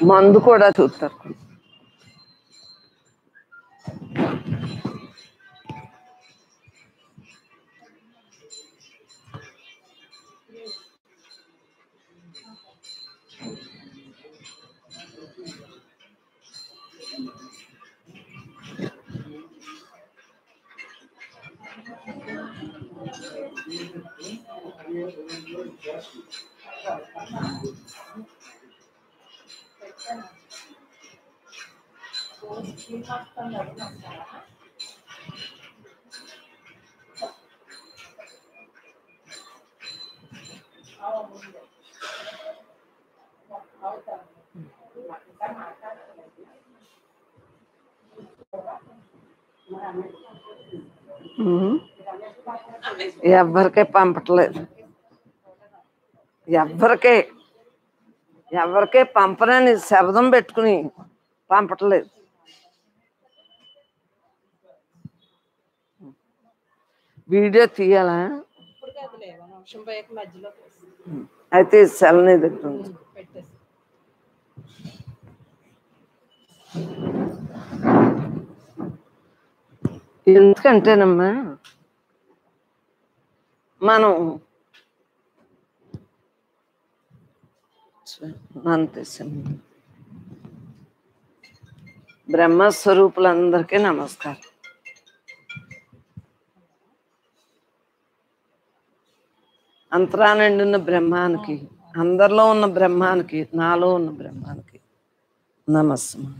మందు కూడా చూస్తారు. ఎవరికే పంపట్లేదు, ఎవరికే పంపనని శబ్దం పెట్టుకుని పంపట్లేదు. వీడియో తీయాలా? అయితే సెల్ని దగ్గర ఎందుకంటేనమ్మా మనం బ్రహ్మస్వరూపులందరికీ నమస్కారం. అంతరానండి ఉన్న బ్రహ్మానికి, అందరిలో ఉన్న బ్రహ్మానికి, నాలో ఉన్న బ్రహ్మానికి నమస్కారం.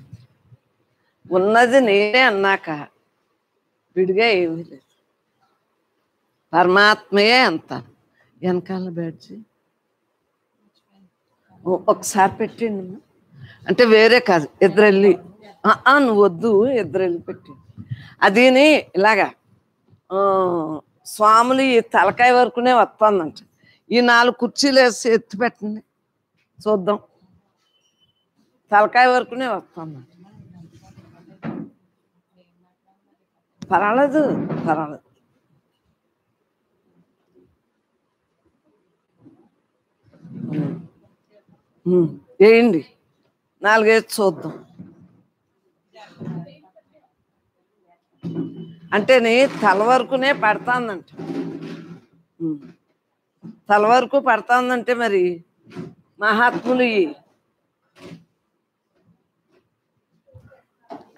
ఉన్నది నేనే అన్నాక విడిగా ఏమీ లేదు, పరమాత్మయే అంత. వెనకాల బ్యాడ్జి ఒకసారి పెట్టిండి, అంటే వేరే కాదు, ఇద్దరెళ్ళి నువ్వు వద్దు, ఇద్దరెళ్ళి పెట్టింది. అదిని ఇలాగా స్వాములు ఈ తలకాయ వరకునే వస్తుందంట. ఈ 4 కుర్చీలు వేసి ఎత్తి పెట్టండి చూద్దాం. తలకాయ వరకునే వస్తుందంట. పర్వాలేదు. వేయండి, 4 వేసి చూద్దాం. అంటే నీ తల వరకునే పడుతుందంట, తల వరకు పడుతుందంటే మరి మహాత్ములు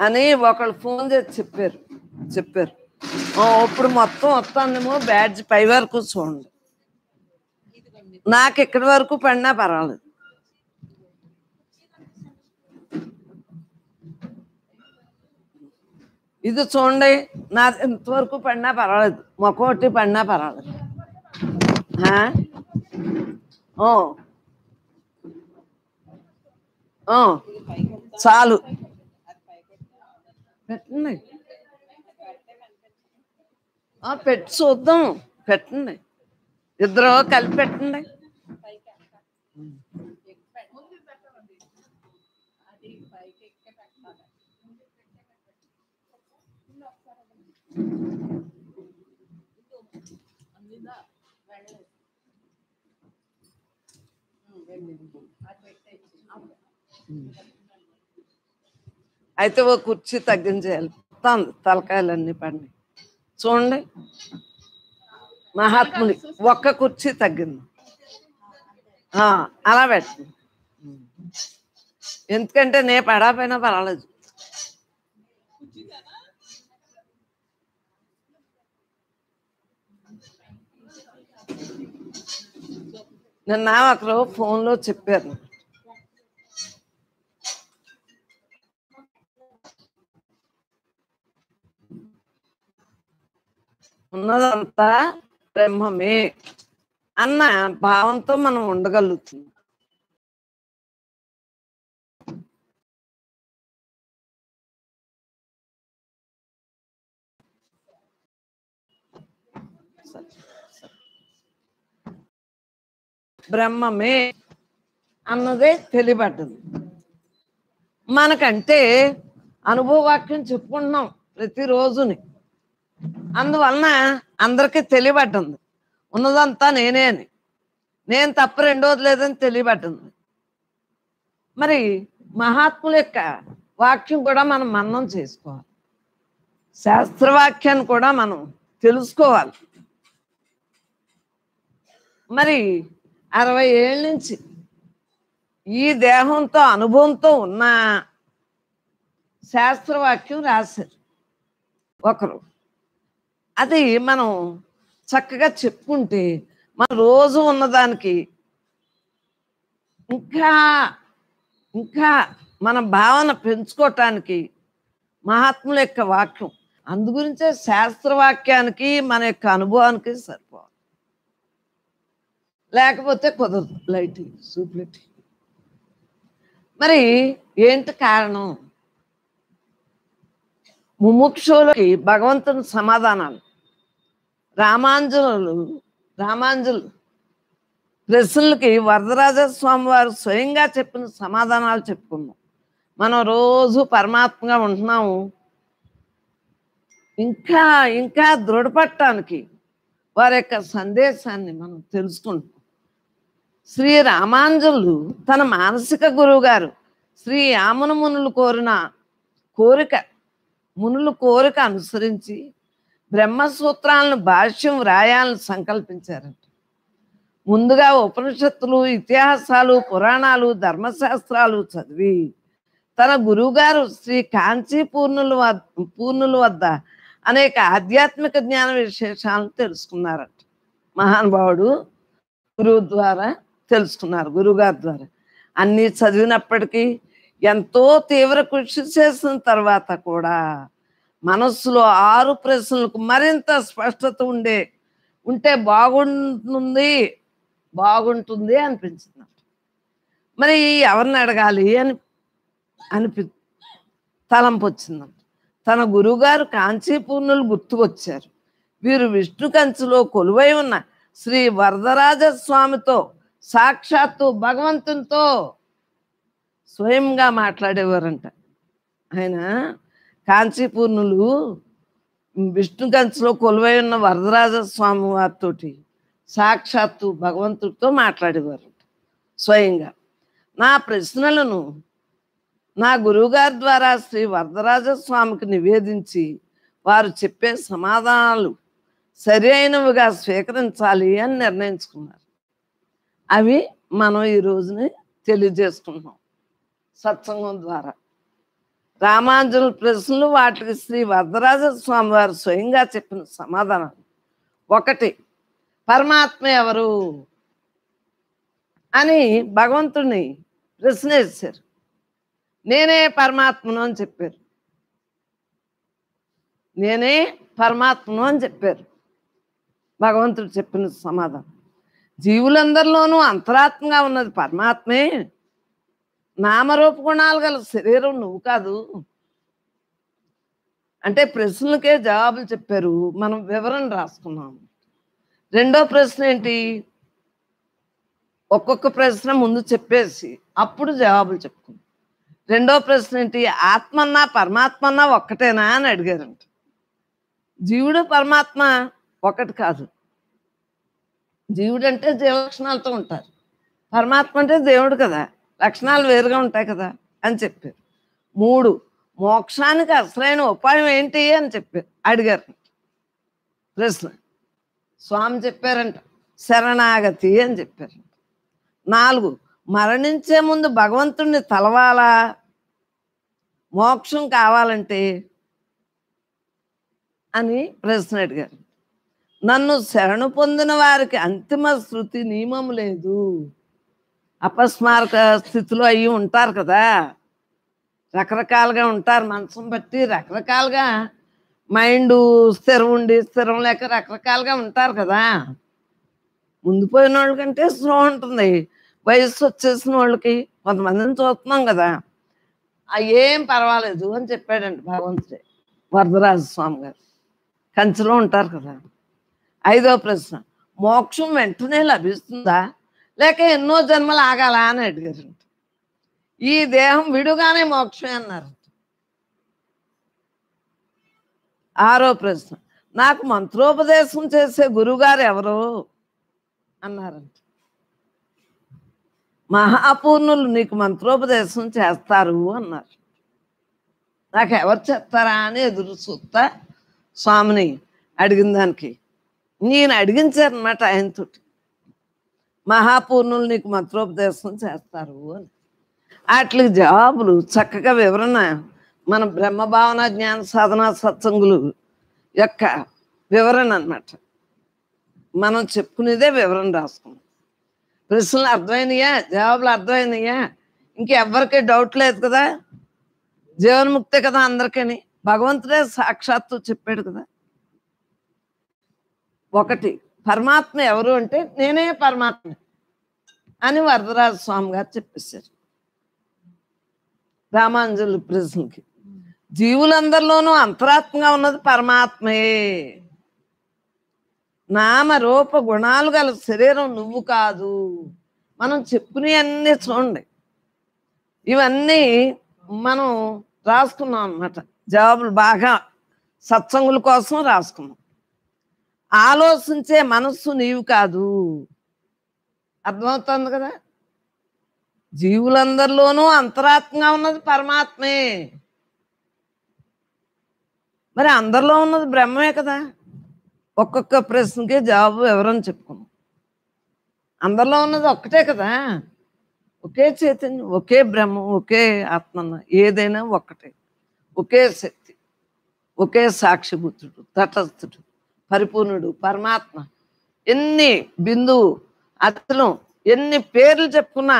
అని ఒకళ్ళు ఫోన్ చేసి చెప్పారు. ఇప్పుడు మొత్తం వస్తుందేమో, బ్యాడ్జ్ పై వరకు చూడండి. నాకు ఇక్కడి వరకు పడినా పర్వాలేదు. ఇది చూడండి, నా ఇంతవరకు పడినా పర్వాలేదు, మొక్కటి పడినా పర్వాలేదు. చాలు పెట్టండి, పెట్టి చూద్దాం. పెట్టండి, ఇద్దరు కలిపి పెట్టండి. అయితే ఓ కుర్చీ తగ్గించేయాలి, తలకాయలన్నీ పడినాయి చూడండి. మహాత్ముని ఒక్క కుర్చీ తగ్గింది, అలా పెట్టండి. ఎందుకంటే నే పడాపోయినా పర్వాలేదు. నిన్న ఒకరు ఫోన్లో చెప్పారు, ఉన్నదంతా బ్రహ్మమే అన్న భావంతో మనం ఉండగలుగుతున్నాం. బ్రహ్మమే అన్నదే తెలియబడ్డది. మనకంటే అనుభవవాక్యం చెప్పుకుంటున్నాం ప్రతిరోజుని, అందువలన అందరికీ తెలియబడ్డంది ఉన్నదంతా నేనే అని. నేను తప్ప రెండోది లేదని తెలియబడ్డంది. మరి మహాత్ముల యొక్క వాక్యం కూడా మనం మననం చేసుకోవాలి, శాస్త్రవాక్యాన్ని కూడా మనం తెలుసుకోవాలి. మరి 60 ఏళ్ళ నుంచి ఈ దేహంతో అనుభవంతో ఉన్న శాస్త్రవాక్యం రాశారు ఒకరు. అది మనం చక్కగా చెప్పుకుంటే మన రోజు ఉన్నదానికి ఇంకా ఇంకా మన భావన పెంచుకోవటానికి మహాత్ముల యొక్క వాక్యం, అందుగురించే శాస్త్రవాక్యానికి మన యొక్క అనుభవానికి సరిపోవాలి, లేకపోతే కుదరదు. లైట్ సూప్లెట్. మరి ఏంటి కారణం? ముముక్షులకి భగవంతుని సమాధానాలు, రామాంజులు ప్రశ్నలకి వరదరాజస్వామి వారు స్వయంగా చెప్పిన సమాధానాలు చెప్పుకున్నాం. మనం రోజు పరమాత్మగా ఉంటున్నాము. ఇంకా ఇంకా దృఢపడటానికి వారి యొక్క సందేశాన్ని మనం తెలుసుకుంటాం. శ్రీ రామాంజులు తన మానసిక గురువు గారు శ్రీ యామున మునులు కోరిక అనుసరించి బ్రహ్మసూత్రాలను భాష్యం వ్రాయాలను సంకల్పించారంట. ముందుగా ఉపనిషత్తులు, ఇతిహాసాలు, పురాణాలు, ధర్మశాస్త్రాలు చదివి తన గురువుగారు శ్రీ కాంచీ పూర్ణుల వద్ద అనేక ఆధ్యాత్మిక జ్ఞాన విశేషాలను తెలుసుకున్నారంట. మహానుభావుడు గురువు ద్వారా తెలుసుకున్నారు, గురువుగారి ద్వారా. అన్నీ చదివినప్పటికీ ఎంతో తీవ్ర కృషి చేసిన తర్వాత కూడా మనస్సులో 6 ప్రశ్నలకు మరింత స్పష్టత ఉంటే బాగుంటుంది అనిపించింది. మరి ఎవరిని అడగాలి అని తలంపు వచ్చిందంట. తన గురువుగారు కాంచీపూర్ణులు గుర్తుకొచ్చారు. వీరు విష్ణు కంచిలో కొలువై ఉన్న శ్రీ వరదరాజస్వామితో, సాక్షాత్తు భగవంతునితో స్వయంగా మాట్లాడేవారంట. ఆయన కాంచీపూర్ణులు విష్ణు కంచిలో కొలువై ఉన్న వరదరాజస్వామి వారితో సాక్షాత్తు భగవంతుడితో మాట్లాడేవారంట స్వయంగా. నా ప్రశ్నలను నా గురువుగారి ద్వారా శ్రీ వరదరాజస్వామికి నివేదించి వారు చెప్పే సమాధానాలు సరి అయినవిగా స్వీకరించాలి అని నిర్ణయించుకున్నారు. అవి మనం ఈ రోజుని తెలియజేసుకుంటున్నాం సత్సంగం ద్వారా. రామాంజుల ప్రశ్నలు, వాటికి శ్రీ వరదరాజస్వామి వారు స్వయంగా చెప్పిన సమాధానాలు. 1, పరమాత్మ ఎవరు అని భగవంతుడిని ప్రశ్న వేశారు. నేనే పరమాత్మను అని చెప్పారు. నేనే పరమాత్మను అని చెప్పారు. భగవంతుడు చెప్పిన సమాధానం. జీవులందరిలోనూ అంతరాత్మగా ఉన్నది పరమాత్మే, నామరూప గుణాలు గల శరీరం నువ్వు కాదు అంటే ప్రశ్నలకే జవాబులు చెప్పారు. మనం వివరణ రాసుకున్నాం. 2వ ప్రశ్న ఏంటి? ఒక్కొక్క ప్రశ్న ముందు చెప్పేసి అప్పుడు జవాబులు చెప్పుకున్నాం. 2వ ప్రశ్న ఏంటి? ఆత్మన్నా పరమాత్మన్నా ఒక్కటేనా అని అడిగారంట. జీవుడు పరమాత్మ ఒకటి కాదు. జీవుడు అంటే జీవ లక్షణాలతో ఉంటారు, పరమాత్మ అంటే దేవుడు కదా, లక్షణాలు వేరుగా ఉంటాయి కదా అని చెప్పారు. 3, మోక్షానికి అసలైన ఉపాయం ఏంటి అని చెప్పారు, అడిగారు. ప్రశ్న స్వామి చెప్పారంట, శరణాగతి అని చెప్పారు. 4, మరణించే ముందు భగవంతుణ్ణి తలవాలా, మోక్షం కావాలంటే అని ప్రశ్న అడిగారు. నన్ను శరణు పొందిన వారికి అంతిమ శృతి నియమం లేదు. అపస్మారక స్థితిలో అయ్యి ఉంటారు కదా, రకరకాలుగా ఉంటారు, మనసును బట్టి రకరకాలుగా, మైండ్ స్థిరం ఉండి స్థిరం లేక రకరకాలుగా ఉంటారు కదా. ముందు పోయిన వాళ్ళకంటే స్లో ఉంటుంది, వయస్సు వచ్చేసిన వాళ్ళకి కొంతమందిని చూస్తున్నాం కదా, ఏం పర్వాలేదు అని చెప్పాడండి భగవంతుడే. వరదరాజస్వామి గారు కంచిలో ఉంటారు కదా. 5వ ప్రశ్న, మోక్షం వెంటనే లభిస్తుందా లేక ఎన్నో జన్మలు ఆగాలా అని అడిగారంట. ఈ దేహం విడుగానే మోక్షమే అన్నారు. 6వ ప్రశ్న, నాకు మంత్రోపదేశం చేసే గురువుగారు ఎవరు అన్నారంట. మహాపూర్ణులు నీకు మంత్రోపదేశం చేస్తారు అన్నారు. నాకు ఎవరు చేస్తారా అని ఎదురు చూస్తా స్వామిని అడిగిన దానికి నేను అడిగించారనమాట ఆయనతోటి. మహాపూర్ణులు నీకు మంత్రోపదేశం చేస్తారు అని. వాటికి జవాబులు చక్కగా వివరణ మన బ్రహ్మభావన జ్ఞాన సాధన సత్సంగులు యొక్క వివరణ అన్నమాట. మనం చెప్పుకునేదే వివరణ రాసుకున్నాం. ప్రశ్నలు అర్థమైనయా, జవాబులు అర్థమైనయా? ఇంకెవ్వరికి డౌట్ లేదు కదా. జీవన్ముక్తే కదా అందరికీ. భగవంతుడే సాక్షాత్తు చెప్పాడు కదా. ఒకటి, పరమాత్మ ఎవరు అంటే నేనే పరమాత్మ అని వరదరాజ స్వామి గారు చెప్పేశారు రామానుజుల ప్రశ్నకి. జీవులందరిలోనూ అంతరాత్మగా ఉన్నది పరమాత్మే. నామ రూప గుణాలు గల శరీరం నువ్వు కాదు. మనం చెప్పుకునే అన్నీ చూడండి, ఇవన్నీ మనం రాసుకున్నాం అన్నమాట. జవాబులు బాగా సత్సంగుల కోసం రాసుకున్నాం. ఆలోచించే మనస్సు నీవు కాదు. అర్థమవుతుంది కదా. జీవులందరిలోనూ అంతరాత్మగా ఉన్నది పరమాత్మే. మరి అందరిలో ఉన్నది బ్రహ్మమే కదా. ఒక్కొక్క ప్రశ్నకి జవాబు ఎవరని చెప్పుకున్నాం. అందరిలో ఉన్నది ఒక్కటే కదా, ఒకే చైతన్యం, ఒకే బ్రహ్మం, ఒకే ఆత్మ, ఏదైనా ఒక్కటే, ఒకే శక్తి, ఒకే సాక్షిభూతుడు, తటస్థుడు, పరిపూర్ణుడు, పరమాత్మ. ఎన్ని బిందువు అతను ఎన్ని పేర్లు చెప్పుకున్నా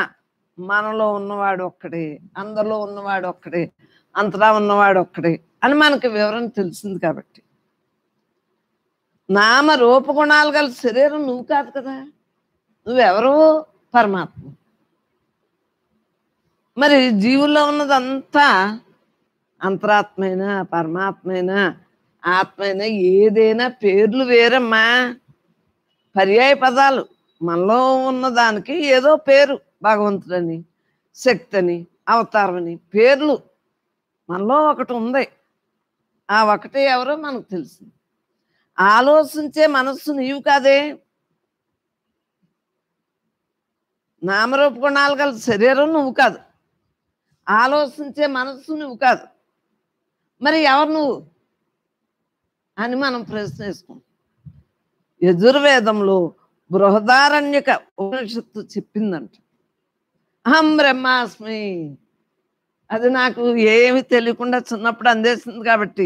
మనలో ఉన్నవాడు ఒక్కడే, అందరిలో ఉన్నవాడు ఒక్కడే, అంతటా ఉన్నవాడు ఒక్కడే అని మనకి వివరణ తెలిసింది. కాబట్టి నామ రూపగుణాలు గల శరీరం నువ్వు కాదు కదా. నువ్వెవరు? పరమాత్మ. మరి జీవుల్లో ఉన్నదంతా అంతరాత్మైనా పరమాత్మైనా ఆత్మైనా ఏదైనా పేర్లు వేరమ్మా, పర్యాయ పదాలు. మనలో ఉన్నదానికి ఏదో పేరు, భగవంతుడని, శక్తి అని, అవతారం అని పేర్లు మనలో ఒకటి ఉంది. ఆ ఒకటి ఎవరో మనకు తెలిసింది. ఆలోచించే మనస్సు నీవు కాదే. నామరూప గుణాలు గల శరీరం నువ్వు కాదు, ఆలోచించే మనస్సు నువ్వు కాదు. మరి ఎవరు నువ్వు అని మనం ప్రశ్న వేసుకుంటాం. యజుర్వేదంలో బృహదారణ్యక ఉపనిషత్తు చెప్పిందంట, అహం బ్రహ్మాస్మి. అది నాకు ఏమి తెలియకుండా చిన్నప్పుడు అందేసింది కాబట్టి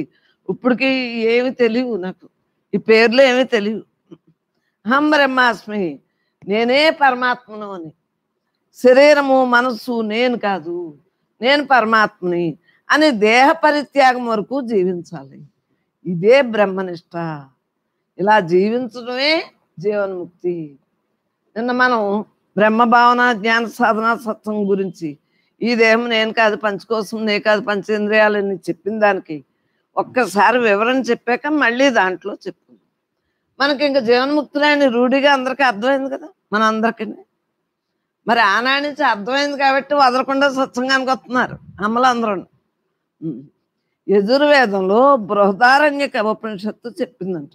ఇప్పటికి ఏమి తెలియవు, నాకు ఈ పేర్లు ఏమీ తెలియవు. అహం బ్రహ్మాస్మి, నేనే పరమాత్మను అని. శరీరము మనస్సు నేను కాదు, నేను పరమాత్మని అని దేహ పరిత్యాగం వరకు జీవించాలి. ఇదే బ్రహ్మనిష్ట. ఇలా జీవించడమే జీవన్ముక్తి. నిన్న మనం బ్రహ్మభావన జ్ఞాన సాధన సత్సంగం గురించి, ఈ దేహం నేను కాదు, పంచకోశం నే కాదు, పంచేంద్రియాలని చెప్పిన దానికి ఒక్కసారి వివరణ చెప్పాక మళ్ళీ దాంట్లో చెప్పుకుందాం. మనకి ఇంకా జీవన్ముక్తులైన రూఢిగా అందరికీ అర్థమైంది కదా మనందరికీ. మరి ఆనాటి నుంచి అర్థమైంది కాబట్టి వదలకుండా సత్సంగానికి వస్తున్నారు అమ్మలు అందరూ. యజుర్వేదంలో బృహదారణ్యక ఉపనిషత్తు చెప్పిందంట.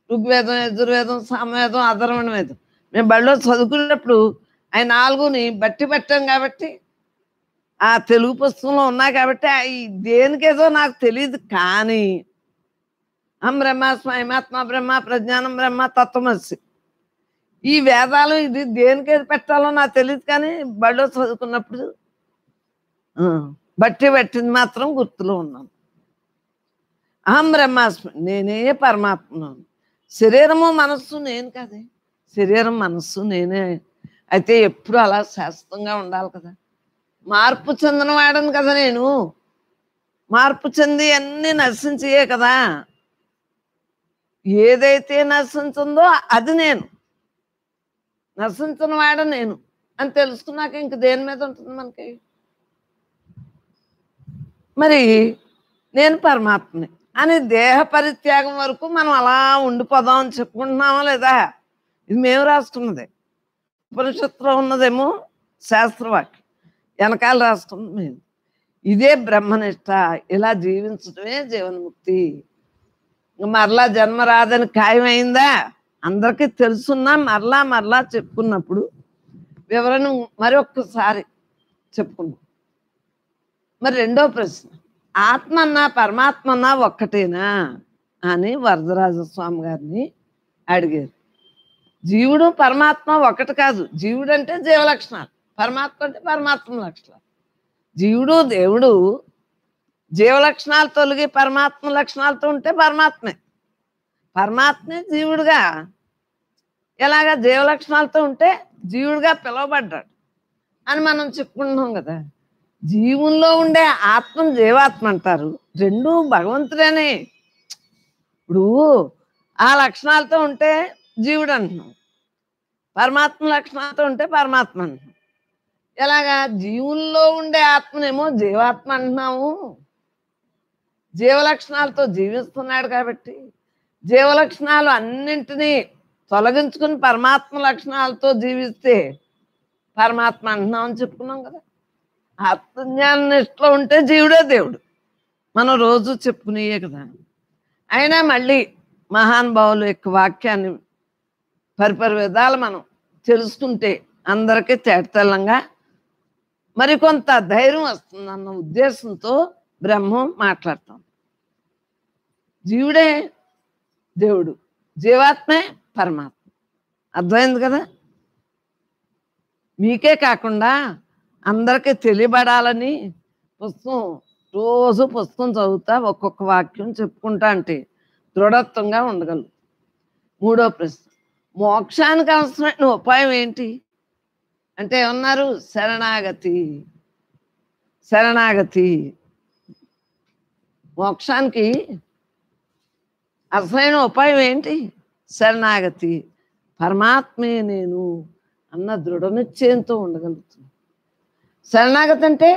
ఋగ్వేదం, యజుర్వేదం, సామవేదం, అధర్వణ వేదం మేము బడిలో చదువుకునేటప్పుడు అవి 4ని బట్టి పెట్టాం కాబట్టి ఆ తెలుగు పుస్తకంలో ఉన్నాయి కాబట్టి అవి దేనికేదో నాకు తెలియదు. కానీ బ్రహ్మాస్మ, హిమాత్మ బ్రహ్మ, ప్రజ్ఞానం బ్రహ్మ, తత్వమసి, ఈ వేదాలు ఇది దేనికేది పెట్టాలో నాకు తెలియదు. కానీ బడిలో చదువుకున్నప్పుడు బట్టి పెట్టింది మాత్రం గుర్తులో ఉన్నాను. అహం బ్రహ్మాస్మి, నేనే పరమాత్మను. శరీరము మనస్సు నేను కాదే. శరీరం మనస్సు నేనే. అయితే ఎప్పుడు అలా శాశ్వతంగా ఉండాలి కదా. మార్పు చెందిన వాడను కదా నేను. మార్పు చెంది అన్నీ నశించే కదా. ఏదైతే నశించిందో అది నేను, నశించిన వాడ నేను అని తెలుసుకున్నాక ఇంక దేని మీద ఉంటుంది మనకి. మరి నేను పరమాత్మని అని దేహ పరిత్యాగం వరకు మనం అలా ఉండిపోదాం అని చెప్పుకుంటున్నామా లేదా? ఇది మేము రాసుకున్నదే. ఉపనిషత్తులో ఉన్నదేమో శాస్త్రవాక్యం, వెనకాల రాసుకున్నది మేము. ఇదే బ్రహ్మనిష్ట. ఇలా జీవించడమే జీవన్ముక్తి. మరలా జన్మ రాదని ఖాయమైందా? అందరికీ తెలుసున్నా మరలా మరలా చెప్పుకున్నప్పుడు వివరణ మరొక్కసారి చెప్పుకుందాం. మరి రెండో ప్రశ్న, ఆత్మన్నా పరమాత్మన్నా ఒక్కటేనా అని వరదరాజస్వామి గారిని అడిగారు. జీవుడు పరమాత్మ ఒకటి కాదు. జీవుడు అంటే జీవలక్షణాలు, పరమాత్మ అంటే పరమాత్మ లక్షణాలు. జీవుడు దేవుడు జీవలక్షణాలు తొలగి పరమాత్మ లక్షణాలతో ఉంటే పరమాత్మే. పరమాత్మే జీవుడుగా ఎలాగా జీవలక్షణాలతో ఉంటే జీవుడుగా పిలువబడ్డాడు అని మనం చెప్పుకుంటున్నాం కదా. జీవుల్లో ఉండే ఆత్మను జీవాత్మ అంటారు. రెండూ భగవంతుడేనే. ఇప్పుడు ఆ లక్షణాలతో ఉంటే జీవుడు అంటున్నాం, పరమాత్మ లక్షణాలతో ఉంటే పరమాత్మ అంటున్నాం. ఎలాగా జీవుల్లో ఉండే ఆత్మనేమో జీవాత్మ అంటున్నాము. జీవలక్షణాలతో జీవిస్తున్నాడు కాబట్టి జీవలక్షణాలు అన్నింటినీ తొలగించుకుని పరమాత్మ లక్షణాలతో జీవిస్తే పరమాత్మ అంటున్నాం అని చెప్పుకున్నాం కదా. ఆత్మజ్ఞాన నిష్ఠలో ఉంటే జీవుడే దేవుడు మనం రోజు చెప్పుకునేయే కదా. అయినా మళ్ళీ మహానుభావుల యొక్క వాక్యాన్ని పరిపరి విధాలు మనం తెలుసుకుంటే అందరికీ తేటతెల్లంగా మరికొంత ధైర్యం వస్తుందన్న ఉద్దేశంతో బ్రహ్మం మాట్లాడతాం. జీవుడే దేవుడు, జీవాత్మే పరమాత్మ. అర్థమైంది కదా. మీకే కాకుండా అందరికీ తెలియబడాలని రోజు పుస్తకం చదువుతా ఒక్కొక్క వాక్యం చెప్పుకుంటా అంటే దృఢత్వంగా ఉండగలరు. మూడో ప్రశ్న, మోక్షానికి అవసరమైన ఉపాయం ఏంటి అంటే ఏమన్నారు? శరణాగతి. శరణాగతి మోక్షానికి అసలైన ఉపాయం ఏంటి? శరణాగతి. పరమాత్మే నేను అన్న దృఢ నిశ్చయంతో ఉండగలుగుతుంది. శరణాగతి అంటే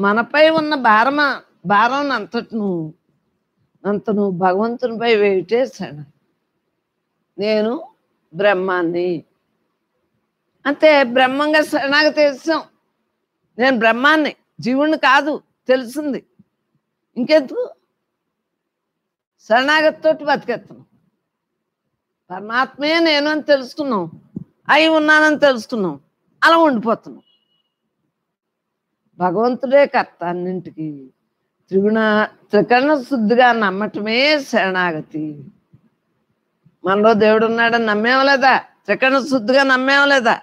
మనపై ఉన్న భారం అంతను భగవంతునిపై వేయటే శరణ. నేను బ్రహ్మాన్ని అంతే, బ్రహ్మంగా శరణాగతి చేసాం. నేను బ్రహ్మాన్ని, జీవుణ్ణి కాదు తెలిసింది. ఇంకెందుకు? శరణాగతితోటి బతికేస్తున్నాం. పరమాత్మే నేను అని తెలుసుకున్నాం, అయి ఉన్నానని తెలుసుకున్నాం, అలా ఉండిపోతున్నాం. భగవంతుడే కర్త అన్నింటికి. త్రికరణ శుద్ధిగా నమ్మటమే శరణాగతి. మనలో దేవుడు ఉన్నాడని నమ్మేవా లేదా? త్రికరణ శుద్ధిగా నమ్మేవా లేదా?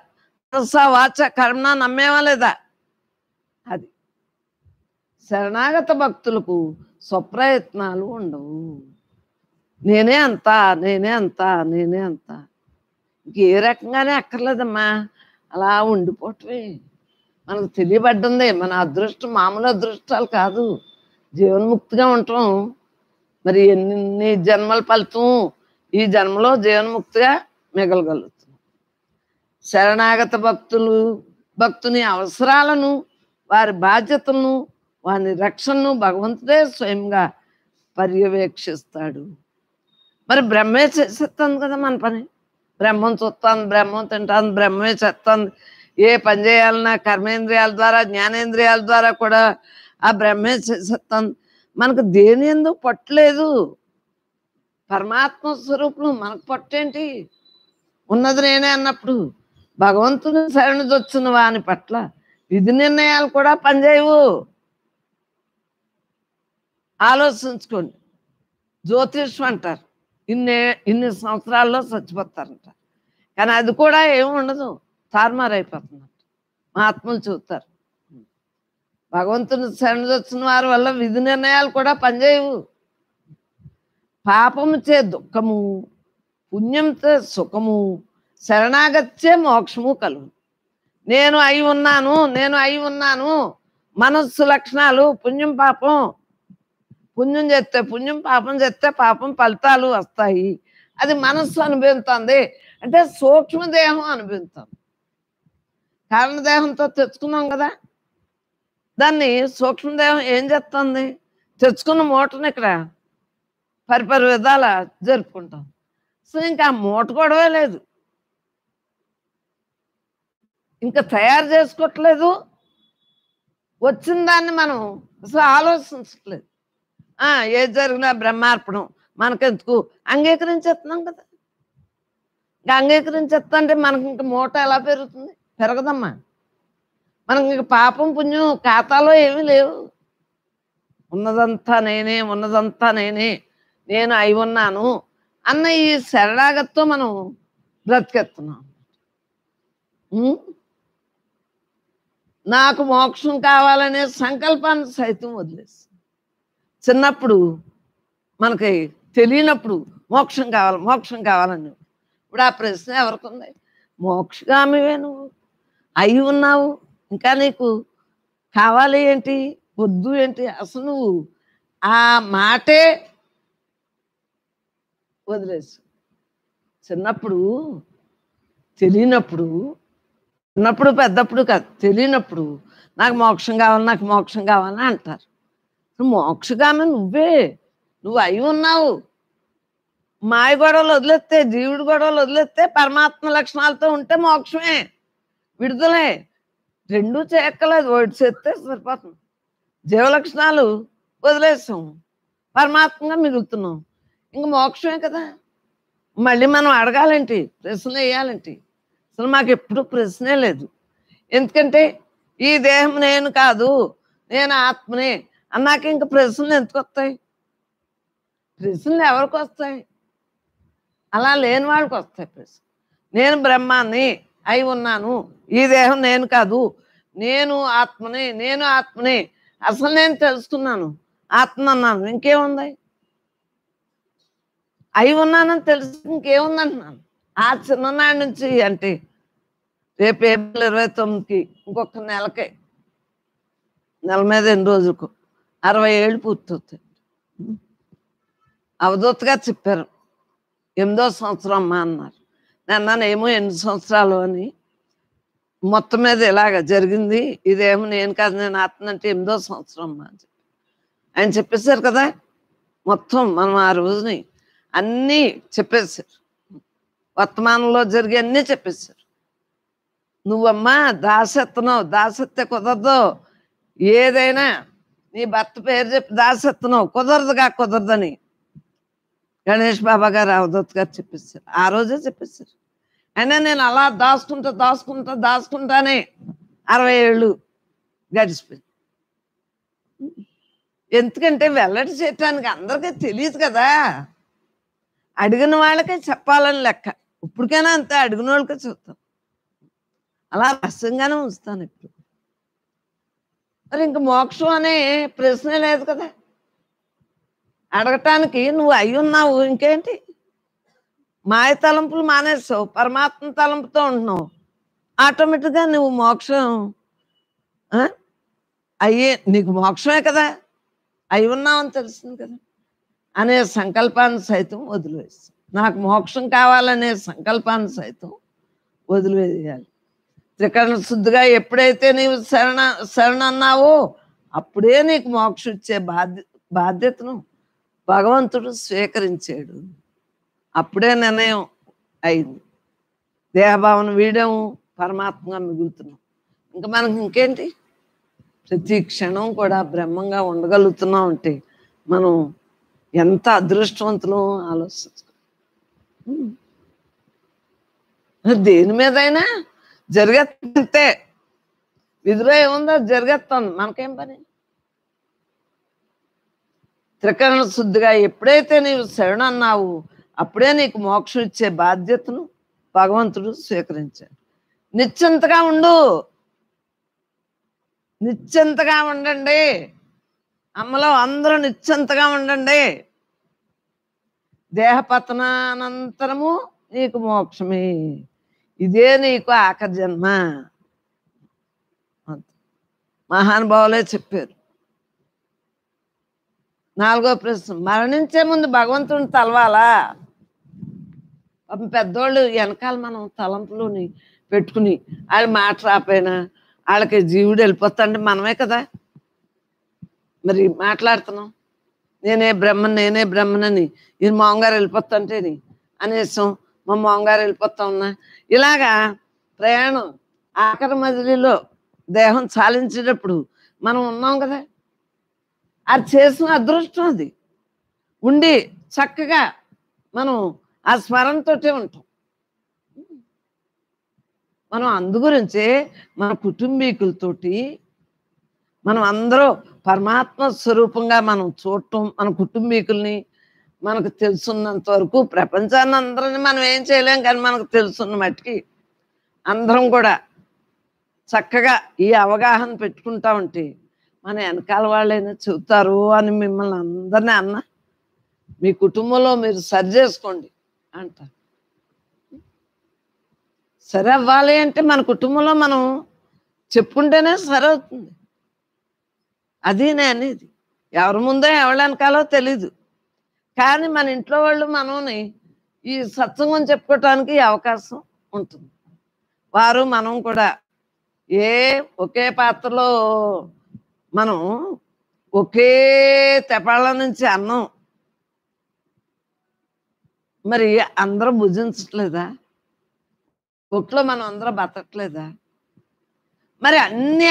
వాచ కర్మ నమ్మేవా లేదా? అది శరణాగత భక్తులకు స్వప్రయత్నాలు ఉండవు. నేనే అంతా, నేనే అంతా, నేనే అంతా. ఇంకే రకంగానే అక్కర్లేదమ్మా, అలా ఉండిపోవటమే మనకు తెలియబడ్డంది. మన అదృష్టం మామూలు అదృష్టాలు కాదు. జీవన్ముక్తిగా ఉంటాం. మరి ఎన్ని జన్మల ఫలితం ఈ జన్మలో జీవన్ముక్తిగా మిగలగలుగుతున్నాం. శరణాగత భక్తుని అవసరాలను, వారి బాధ్యతలను, వారి రక్షణను భగవంతుడే స్వయంగా పర్యవేక్షిస్తాడు. మరి బ్రహ్మే చేసేస్తుంది కదా మన పని. బ్రహ్మం చూస్తాను, బ్రహ్మం తింటాను, బ్రహ్మే చేస్తాను. ఏ పని చేయాలన్నా కర్మేంద్రియాల ద్వారా జ్ఞానేంద్రియాల ద్వారా కూడా ఆ బ్రహ్మే చేసేస్తాను. మనకు దేని ఎందుకు పట్టలేదు. పరమాత్మ స్వరూపులు మనకు పట్టేంటి? ఉన్నది నేనే అన్నప్పుడు భగవంతుని శరణుదొచ్చిన వాని పట్ల విధి నిర్ణయాలు కూడా పనిచేయవు. ఆలోచించుకోండి. జ్యోతిష్యం అంటారు, ఇన్ని సంవత్సరాల్లో చచ్చిపోతారంటారు. కానీ అది కూడా ఏమి ఉండదు, తారుమారైపోతున్నట్టు మహాత్ములు చూస్తారు. భగవంతుని శరణుదొచ్చిన వారి వల్ల విధి నిర్ణయాలు కూడా పనిచేయవు. పాపము చే దుఃఖము, పుణ్యంతో సుఖము, శరణాగత్యే మోక్షము కలుగు. నేను అయి ఉన్నాను మనస్సు లక్షణాలు పుణ్యం పాపం. పుణ్యం చేస్తే పుణ్యం, పాపం చేస్తే పాపం ఫలితాలు వస్తాయి. అది మనస్సు అనుభవిస్తుంది. అంటే సూక్ష్మదేహం అనుభవిస్తుంది. కారణదేహంతో తెచ్చుకున్నాం కదా, దాన్ని సూక్ష్మదేహం ఏం చేస్తుంది? తెచ్చుకున్న మూటను ఇక్కడ పరిపరి విధాల జరుపుకుంటాం. సో ఇంకా మూట గొడవే లేదు, ఇంకా తయారు చేసుకోవట్లేదు. వచ్చిన దాన్ని మనం అసలు ఆలోచించట్లేదు. ఏది జరిగినా బ్రహ్మార్పణం మనకెందుకు అంగీకరించేస్తున్నాం కదా. ఇంకా అంగీకరించేస్తా అంటే మనకి ఇంకా మూట ఎలా పెరుగుతుంది? పెరగదమ్మా. మనకి ఇంక పాపం పుణ్యం ఖాతాలో ఏమీ లేవు. ఉన్నదంతా నేనే, ఉన్నదంతా నేనే, నేను అయి ఉన్నాను అన్న ఈ శరణాగతితో మనం బ్రతికెత్తున్నాం. ఉం? నాకు మోక్షం కావాలనే సంకల్పాన్ని సైతం వదిలేసి, చిన్నప్పుడు మనకి తెలియనప్పుడు మోక్షం కావాలి మోక్షం కావాలని, ఇప్పుడు ఆ ప్రశ్న ఎవరికి ఉంది? మోక్షగామివే నువ్వు, అయి ఉన్నావు, ఇంకా నీకు కావాలి ఏంటి, వద్దు ఏంటి? అసలు నువ్వు ఆ మాటే వదిలేసు. చిన్నప్పుడు తెలియనప్పుడు, చిన్నప్పుడు పెద్దప్పుడు కాదు, తెలియనప్పుడు నాకు మోక్షం కావాలి నాకు మోక్షం కావాలని అంటారు. మోక్షగామి నువ్వే, నువ్వు అయి ఉన్నావు. మాయ గొడవలు వదిలేస్తే, జీవుడి గొడవలు వదిలేస్తే, పరమాత్మ లక్షణాలతో ఉంటే మోక్షమే, విడుదలే. రెండూ చేయక్కలేదు, ఒకటి చేస్తే సరిపోతుంది. జీవలక్షణాలు వదిలేస్తాం, పరమాత్మగా మిగులుతున్నాం, ఇంక మోక్షమే కదా. మళ్ళీ మనం అడగాలేంటి, ప్రశ్న వేయాలేంటి? అసలు మాకు ఎప్పుడు ప్రశ్నే లేదు. ఎందుకంటే ఈ దేహం నేను కాదు, నేను ఆత్మనే అన్నాక ఇంక ప్రశ్నలు ఎందుకు వస్తాయి? ప్రశ్నలు ఎవరికి వస్తాయి? అలా లేని వాళ్ళకి వస్తాయి ప్రశ్న. నేను బ్రహ్మాన్ని అయి ఉన్నాను, ఈ దేహం నేను కాదు, నేను ఆత్మని, నేను ఆత్మని, అసలు నేను తెలుసుకున్నాను, ఆత్మ అన్నాను, ఇంకేముంది? అయి ఉన్నానని తెలుసు, ఇంకేముందంటున్నాను. ఆ చిన్ననాటి నుంచి అంటే రేపు ఏప్రిల్ 29కి ఇంకొక నెలకే, నెల మీద ఎన్ని రోజులకు 60 ఏళ్ళు పూర్తవుతాయి. అవధూతగా చెప్పారు 8వ సంవత్సరం అమ్మా అన్నారు. నేను అన్నాను ఏమో ఎన్ని సంవత్సరాలు అని. మొత్తం మీద ఇలాగ జరిగింది, ఇదేమో నేను కాదు నేను ఆత్మ అంటే 8వ సంవత్సరం అమ్మా అని చెప్పి ఆయన చెప్పేశారు కదా. మొత్తం మనం ఆ రోజుని అన్నీ చెప్పేశారు, వర్తమానంలో జరిగే అన్నీ చెప్పేశారు. నువ్వమ్మా దాసెత్తనవు, దాసెత్తే కుదరదు. ఏదైనా నీ భర్త పేరు చెప్పి దాసెత్తనవు, కుదరదని గణేష్ బాబా గారు అవధూత్ గారు చెప్పేశారు. ఆ రోజే చెప్పేశారు. అయినా నేను అలా దాచుకుంటానే 60 ఏళ్ళు గడిచిపోయింది. ఎందుకంటే వెల్లడి చేయటానికి అందరికీ తెలియదు కదా, అడిగిన వాళ్ళకే చెప్పాలని లెక్క. ఇప్పటికైనా అంతే, అడిగిన వాళ్ళకే చెప్తాను, అలా రహస్యంగానే ఉంచుతాను ఇప్పుడు. మరి ఇంక మోక్షం అనే ప్రశ్నే లేదు కదా అడగటానికి. నువ్వు అయి ఉన్నావు, ఇంకేంటి? మాయ తలంపులు మానేస్తావు, పరమాత్మ తలంపుతో ఉంటున్నావు, ఆటోమేటిక్గా నువ్వు మోక్షం అయ్యే, నీకు మోక్షమే కదా, అయి ఉన్నావని తెలిసింది కదా అనే సంకల్పాన్ని సైతం వదిలివేసి, నాకు మోక్షం కావాలనే సంకల్పాన్ని సైతం వదిలివేయాలి. త్రికరణ శుద్ధిగా ఎప్పుడైతే నీవు శరణన్నావో అప్పుడే నీకు మోక్షం ఇచ్చే బాధ్యతను భగవంతుడు స్వీకరించాడు. అప్పుడే నిర్ణయం అయింది. దేహభావన వీడము, పరమాత్మగా మిగులుతున్నాం. ఇంకా మనకి ఇంకేంటి? ప్రతి క్షణం కూడా బ్రహ్మంగా ఉండగలుగుతున్నాం అంటే మనం ఎంత అదృష్టవంతులం ఆలోచించు. దేని మీదైనా జరిగేస్తే విధిలో ఏముందో జరిగేస్తాను, మనకేం పని? త్రికరణ శుద్ధిగా ఎప్పుడైతే నీవు శరణన్నావు అప్పుడే నీకు మోక్షం ఇచ్చే బాధ్యతను భగవంతుడు స్వీకరించాడు. నిశ్చింతగా ఉండు, నిశ్చింతగా ఉండండి. అమ్మలో అందరూ నిశ్చింతగా ఉండండి. దేహపతనానంతరము నీకు మోక్షమే, ఇదే నీకు ఆఖరి జన్మ. మహానుభావులే చెప్పారు. 4వ ప్రశ్న, మరణించే ముందు భగవంతుని తలవాలా? పెద్దోళ్ళు వెనకాల మనం తలంపులోని పెట్టుకుని వాళ్ళు మాట రాపోయినా వాళ్ళకి జీవుడు వెళ్ళిపోతాంటే మనమే కదా మరి మాట్లాడుతున్నాం. నేనే బ్రహ్మనని ఈయన మామగారు వెళ్ళిపోతాంటేని అనేసం మా మామగారు వెళ్ళిపోతా ఉన్నా. ఇలాగా ప్రయాణం ఆఖరి మజిలీలో దేహం చాలించేటప్పుడు మనం ఉన్నాం కదా. అది చేసిన అదృష్టం, అది ఉండి చక్కగా మనం ఆ స్మరణతోటే ఉంటాం. మనం అందుగురించే మన కుటుంబీకులతోటి మనం అందరూ పరమాత్మ స్వరూపంగా మనం చూడటం, మన కుటుంబీకుల్ని మనకు తెలుసున్నంత వరకు ప్రపంచాన్ని అందరిని మనం ఏం చేయలేం, కానీ మనకు తెలుసున్న మట్టుకి అందరం కూడా చక్కగా ఈ అవగాహన పెట్టుకుంటా ఉంటే మన వెనకాల వాళ్ళైనా చెబుతారు అని మిమ్మల్ని అందరినీ అన్న మీ కుటుంబంలో మీరు సరి చేసుకోండి అంటారు. సరే అవ్వాలి అంటే మన కుటుంబంలో మనం చెప్పుకుంటేనే సరి అవుతుంది. అది నేను అనేది. ఎవరి ముందో ఎవరి వెనకాలో తెలీదు, కానీ మన ఇంట్లో వాళ్ళు మనల్ని ఈ సత్సంగం చెప్పుకోవటానికి అవకాశం ఉంటుంది. వారు మనం కూడా ఒకే పాత్రలో మనం ఒకే తెపాళ్ళ నుంచి అన్నం మరి అందరూ భుజించట్లేదా? ఒట్లో మనం అందరం బతకట్లేదా? మరి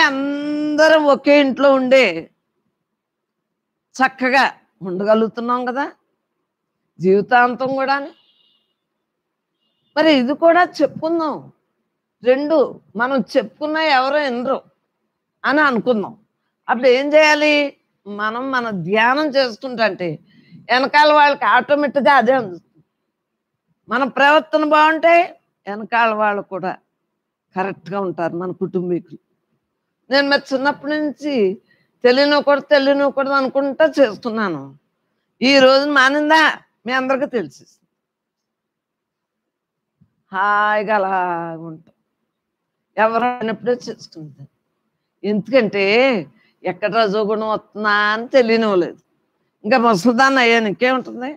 అందరం ఒకే ఇంట్లో ఉండే చక్కగా ఉండగలుగుతున్నాం కదా జీవితాంతం కూడా. మరి ఇది కూడా చెప్పుకుందాం. రెండు మనం చెప్పుకున్నా ఎవరో వినరు అని అనుకుందాం. అప్పుడు ఏం చేయాలి? మనం మన ధ్యానం చేసుకుంటే వెనకాల వాళ్ళకి ఆటోమేటిక్గా అదే అందుతుంది. మన ప్రవర్తన బాగుంటే వెనకాల వాళ్ళు కూడా కరెక్ట్గా ఉంటారు, మన కుటుంబీకులు. నేను మరి చిన్నప్పటి నుంచి తెలియనివ్వకూడదు అనుకుంటా చేస్తున్నాను. ఈ రోజు మానిందా మీ అందరికీ తెలిసి హాయిగా అలా ఉంటాం. ఎవరు అన్నప్పుడే చేసుకుంటారు. ఎందుకంటే ఎక్కడ రజోగుణం వస్తుందా అని తెలియనివ్వలేదు. ఇంకా ముసలిదాన్ని అయ్యాను, ఇంకేముంటుంది.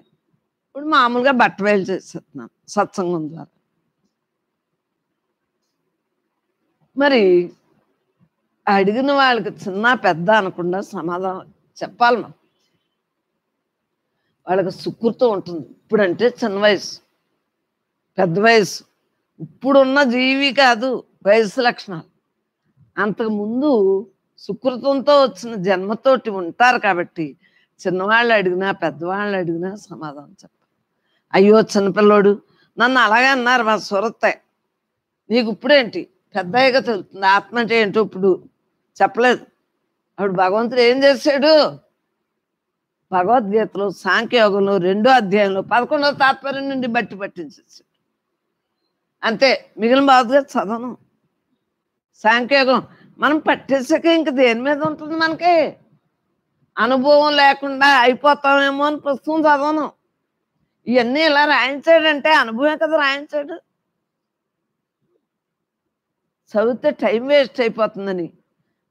ఇప్పుడు మామూలుగా బట్ట బయలు చేసేస్తున్నాను సత్సంగం ద్వారా. మరి అడిగిన వాళ్ళకి చిన్న పెద్ద అనకుండా సమాధానం చెప్పాలి. మనం వాళ్ళకి సుకృతం ఉంటుంది. ఇప్పుడంటే చిన్న వయసు, పెద్ద వయసు, ఇప్పుడున్న జీవి కాదు వయసు లక్షణాలు. అంతకుముందు సుకృతంతో వచ్చిన జన్మతోటి ఉంటారు కాబట్టి చిన్నవాళ్ళు అడిగినా పెద్దవాళ్ళు అడిగినా సమాధానం చెప్పాలి. అయ్యో చిన్నపిల్లోడు నన్ను అలాగే అన్నారు మా సురత్తాయి, నీకు ఇప్పుడేంటి పెద్దయ్యగా తెలుస్తుంది ఆత్మ అంటే ఏంటో ఇప్పుడు చెప్పలేదు. అప్పుడు భగవంతుడు ఏం చేశాడు? భగవద్గీతలో సాంఖ్యయోగంలో 2వ అధ్యాయంలో 11వ తాత్పర్యం నుండి బట్టి పట్టించేసాడు. అంతే, మిగిలిన భగవద్గీత చదవను. సాంఖ్యయోగం మనం పట్టేసాక ఇంక దేని మీద ఉంటుంది? మనకి అనుభవం లేకుండా అయిపోతామేమో అని పుస్తకం చదవను. ఇవన్నీ ఇలా రాయించాడంటే అనుభవం కదా రాయించాడు. చదివితే టైం వేస్ట్ అయిపోతుందని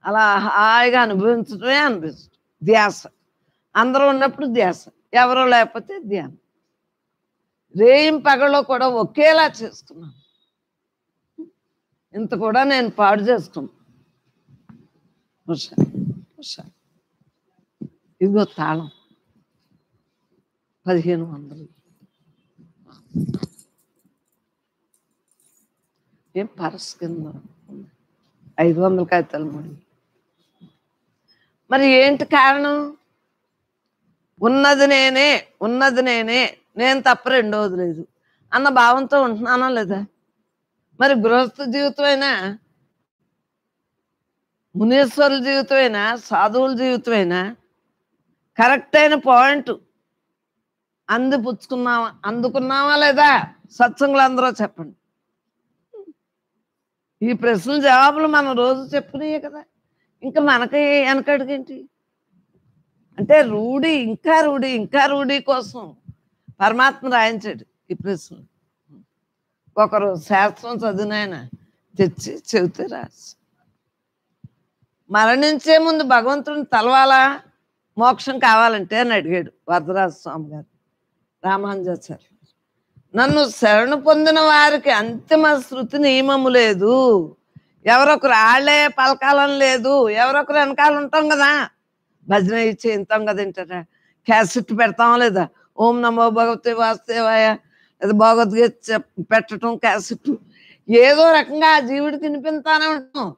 అలా హాయిగా అనుభవించడమే అనిపిస్తుంది. ధ్యాస అందరూ ఉన్నప్పుడు ధ్యాస, ఎవరో లేకపోతే ధ్యానం. రేయిం పగలో కూడా ఒకేలా చేసుకున్నాను. ఇంత కూడా నేను పాడు చేసుకున్నాను. ఇదిగో తాళం 1500. ఏం పరస్ కింద 500 కాగితాలు ముడి. మరి ఏంటి కారణం? ఉన్నది నేనే, నేను తప్ప రెండోది లేదు అన్న భావంతో ఉంటున్నానా లేదా? మరి గృహస్థ జీవితమైనా, మునీశ్వరుల జీవితమైనా, సాధువుల జీవితమైనా కరెక్ట్ అయిన పాయింట్ అందుకున్నావా లేదా? సత్సంగులు అందరూ చెప్పండి. ఈ ప్రశ్నల జవాబులు మనం రోజు చెప్పుకునే కదా. ఇంకా మనకి వెనకడుగేంటి అంటే ఇంకా రూఢి కోసం పరమాత్మ రాయించాడు ఈ ప్రశ్నలు. ఒకరు శాస్త్రం చదివినాయన తెచ్చి చెబితే రాసి, మరణించే ముందు భగవంతుడిని తలవాలా మోక్షం కావాలంటే అని అడిగాడు వరదరాజ స్వామి గారు రామానుజాచార్య. నన్ను శరణు పొందిన వారికి అంతిమ శృతి నియమము లేదు, ఎవరొకరు ఆళ్లే పలకాలని లేదు, ఎవరొకరు వెనకాల ఉంటాం కదా, భజన ఇచ్చి ఇంతాం కదా, ఏంటట క్యాసెట్ పెడతాం లేదా, ఓం నమో భగవతే వాసుదేవాయ లేదా భగవద్గీత పెట్టడం క్యాసెట్, ఏదో రకంగా ఆ జీవుడికి వినిపిస్తానే ఉంటాం.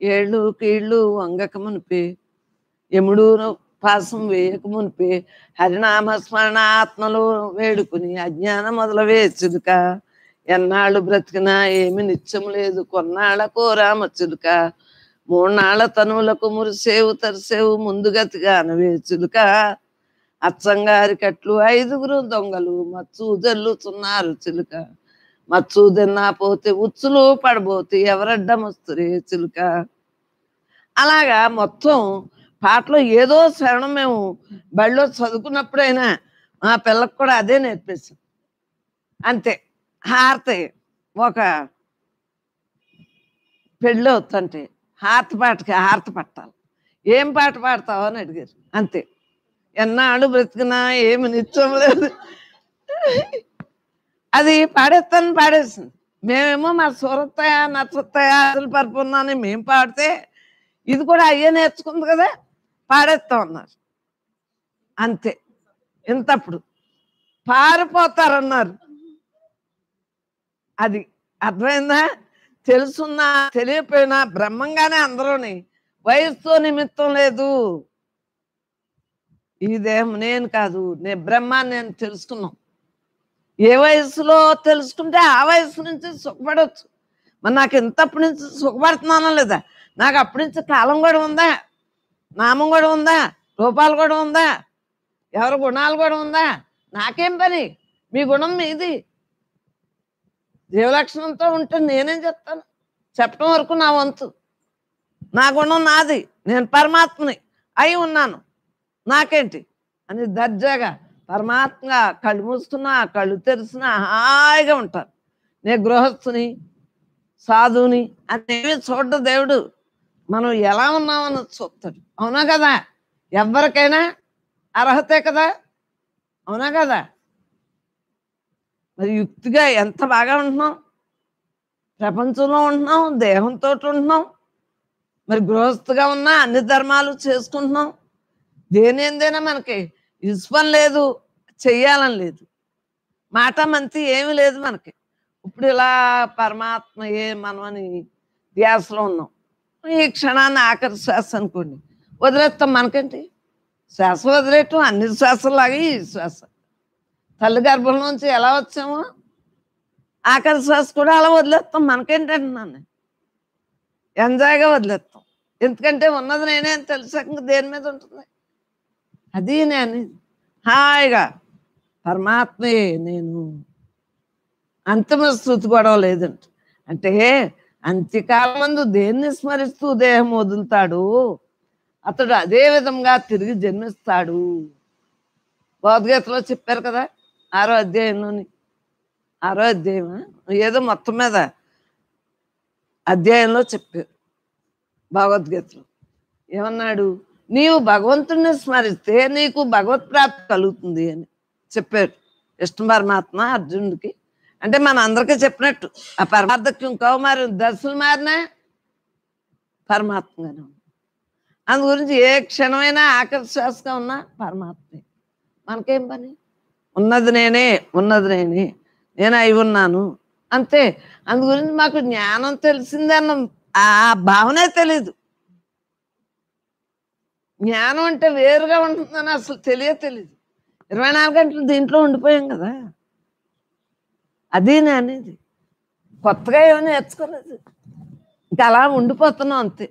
ఏళ్ళు కీళ్ళు వంగక మునిపే, యముడు పాసం వేయక మునిపే, హరినామస్మరణ ఆత్మలో వేడుకుని అజ్ఞానం మొదలు వేచుదుక, ఎన్నాళ్ళు బ్రతికినా ఏమి నిత్యం లేదు, కొన్నాళ్ళకు రామచిలుక, మూన్నాళ్ళ తనువులకు మురిసేవు తరిసేవు, ముందుగతిగా అనవే చిలుక. అచ్చంగారి కట్లు 5గురు దొంగలు, మచ్చు జల్లుతున్నారు చిలుక. మచ్చు తిన్నా పోతే ఉచ్చులు పడబోతే ఎవరడ్డమొస్తురే చిలుక. అలాగా మొత్తం పాటలో ఏదో శరణం మేము బడిలో చదువుకున్నప్పుడైనా మా పిల్లలకు కూడా అదే నేర్పేసాం. అంతే. హారతి ఒక పెళ్ళి అవుతుంటే హారతి పాటకి హారతి పట్టాలి. ఏం పాట పాడతావు అని అడిగారు. అంతే. ఎన్నాళ్ళు బ్రతికినా ఏమి నిత్యం లేదు. అది పాడేసింది. మేమేమో మా సూరత్తయ్య నచ్చత్తయ్య అసలు పరుపున్నాని మేము పాడితే ఇది కూడా అయ్యే నేర్చుకుంది కదా, పాడేస్తాం అన్నారు. అంతే. ఇంతప్పుడు పారిపోతారన్నారు. అది అర్థమైందా? తెలుసున్నా తెలియపోయినా బ్రహ్మంగానే అందరూని, వయసుతో నిమిత్తం లేదు. ఇదేం నేను కాదు, నేను బ్రహ్మాన్ని నేను తెలుసుకున్నాం. ఏ వయసులో తెలుసుకుంటే ఆ వయసు నుంచి సుఖపడవచ్చు. మరి నాకు ఇంతప్పటి నుంచి సుఖపడుతున్నానా లేదా? నాకు అప్పటి నుంచి కాలం కూడా ఉందా, నామం కూడా ఉందా, రూపాలు కూడా ఉందా, ఎవరి గుణాలు కూడా ఉందా? నాకేం పని? మీ గుణం మీది. జీవలక్షణంతో ఉంటే నేనేం చెప్తాను? చెప్పడం వరకు నా వంతు. నా గుణం నాది, నేను పరమాత్మని అయి ఉన్నాను, నాకేంటి అని దర్జాగా పరమాత్మగా కళ్ళు మూసుకున్నా కళ్ళు తెరిచినా హాయిగా ఉంటారు. నేను గృహస్థుని సాధువుని అనేవి చూడ్డ దేవుడు. మనం ఎలా ఉన్నామని చూస్తాడు. అవునా కదా? ఎవరికైనా అర్హతే కదా, అవునా కదా? మరి యుక్తిగా ఎంత బాగా ఉంటున్నాం, ప్రపంచంలో ఉంటున్నాం, దేహంతో ఉంటున్నాం, మరి గృహస్థుగా ఉన్నా అన్ని ధర్మాలు చేసుకుంటున్నాం. దేనేందైనా మనకి ఇష్టం లేదు, చెయ్యాలని లేదు, మాట మంతి ఏమి లేదు మనకి. ఇప్పుడు ఇలా పరమాత్మయే మనం అని ధ్యాసలో ఉన్నాం. ఈ క్షణాన్ని ఆఖరి శ్వాస అనుకోండి, వదిలేస్తాం. మనకేంటి? శ్వాస వదిలేయటం అన్ని శ్వాసలాగా ఈ శ్వాస. తల్లి గర్భంలోంచి ఎలా వచ్చామో ఆఖరి శ్వాస కూడా అలా వదిలేస్తాం. మనకేంటంటున్నాను, ఎంజాయ్గా వదిలేస్తాం. ఎందుకంటే ఉన్నది నేనే అని తెలిసాక దేని మీద ఉంటుంది? అది నేను హాయిగా పరమాత్మయే నేను. అంతిమ స్థుతి గొడవ లేదంట. అంటే అంత్యకాలం మందు దేన్ని స్మరిస్తూ దేహం వదులుతాడు, అతడు అదే విధంగా తిరిగి జన్మిస్తాడు. భగవద్గీతలో చెప్పారు కదా, 6వ అధ్యాయంలోని, 6వ అధ్యాయం ఏదో మొత్తం మీద అధ్యాయంలో చెప్పారు. భగవద్గీతలో ఏమన్నాడు? నీవు భగవంతుడిని స్మరిస్తే నీకు భగవత్ ప్రాప్తి కలుగుతుంది అని చెప్పాడు విష్ణు పరమాత్మ అర్జునుడికి. అంటే మన అందరికీ చెప్పినట్టు ఆ పరమార్థక్యం కౌమారి దశలు మారినా పరమాత్మగానే ఉంది. అందు గురించి ఏ క్షణమైనా ఆఖరి శ్వాసగా ఉన్నా పరమాత్మే. మనకేం పని? ఉన్నది నేనే, ఉన్నది నేనే, నేను అయి ఉన్నాను అంతే. అందు గురించి మాకు జ్ఞానం తెలిసిందన్న ఆ భావనే తెలీదు. జ్ఞానం అంటే వేరుగా ఉంటుందని అసలు తెలీదు. 24 గంటలు దీంట్లో ఉండిపోయాం కదా. అది అనేది కొత్తగా ఏమీ నేర్చుకోలేదు, ఇంకా అలా ఉండిపోతున్నాం అంతే.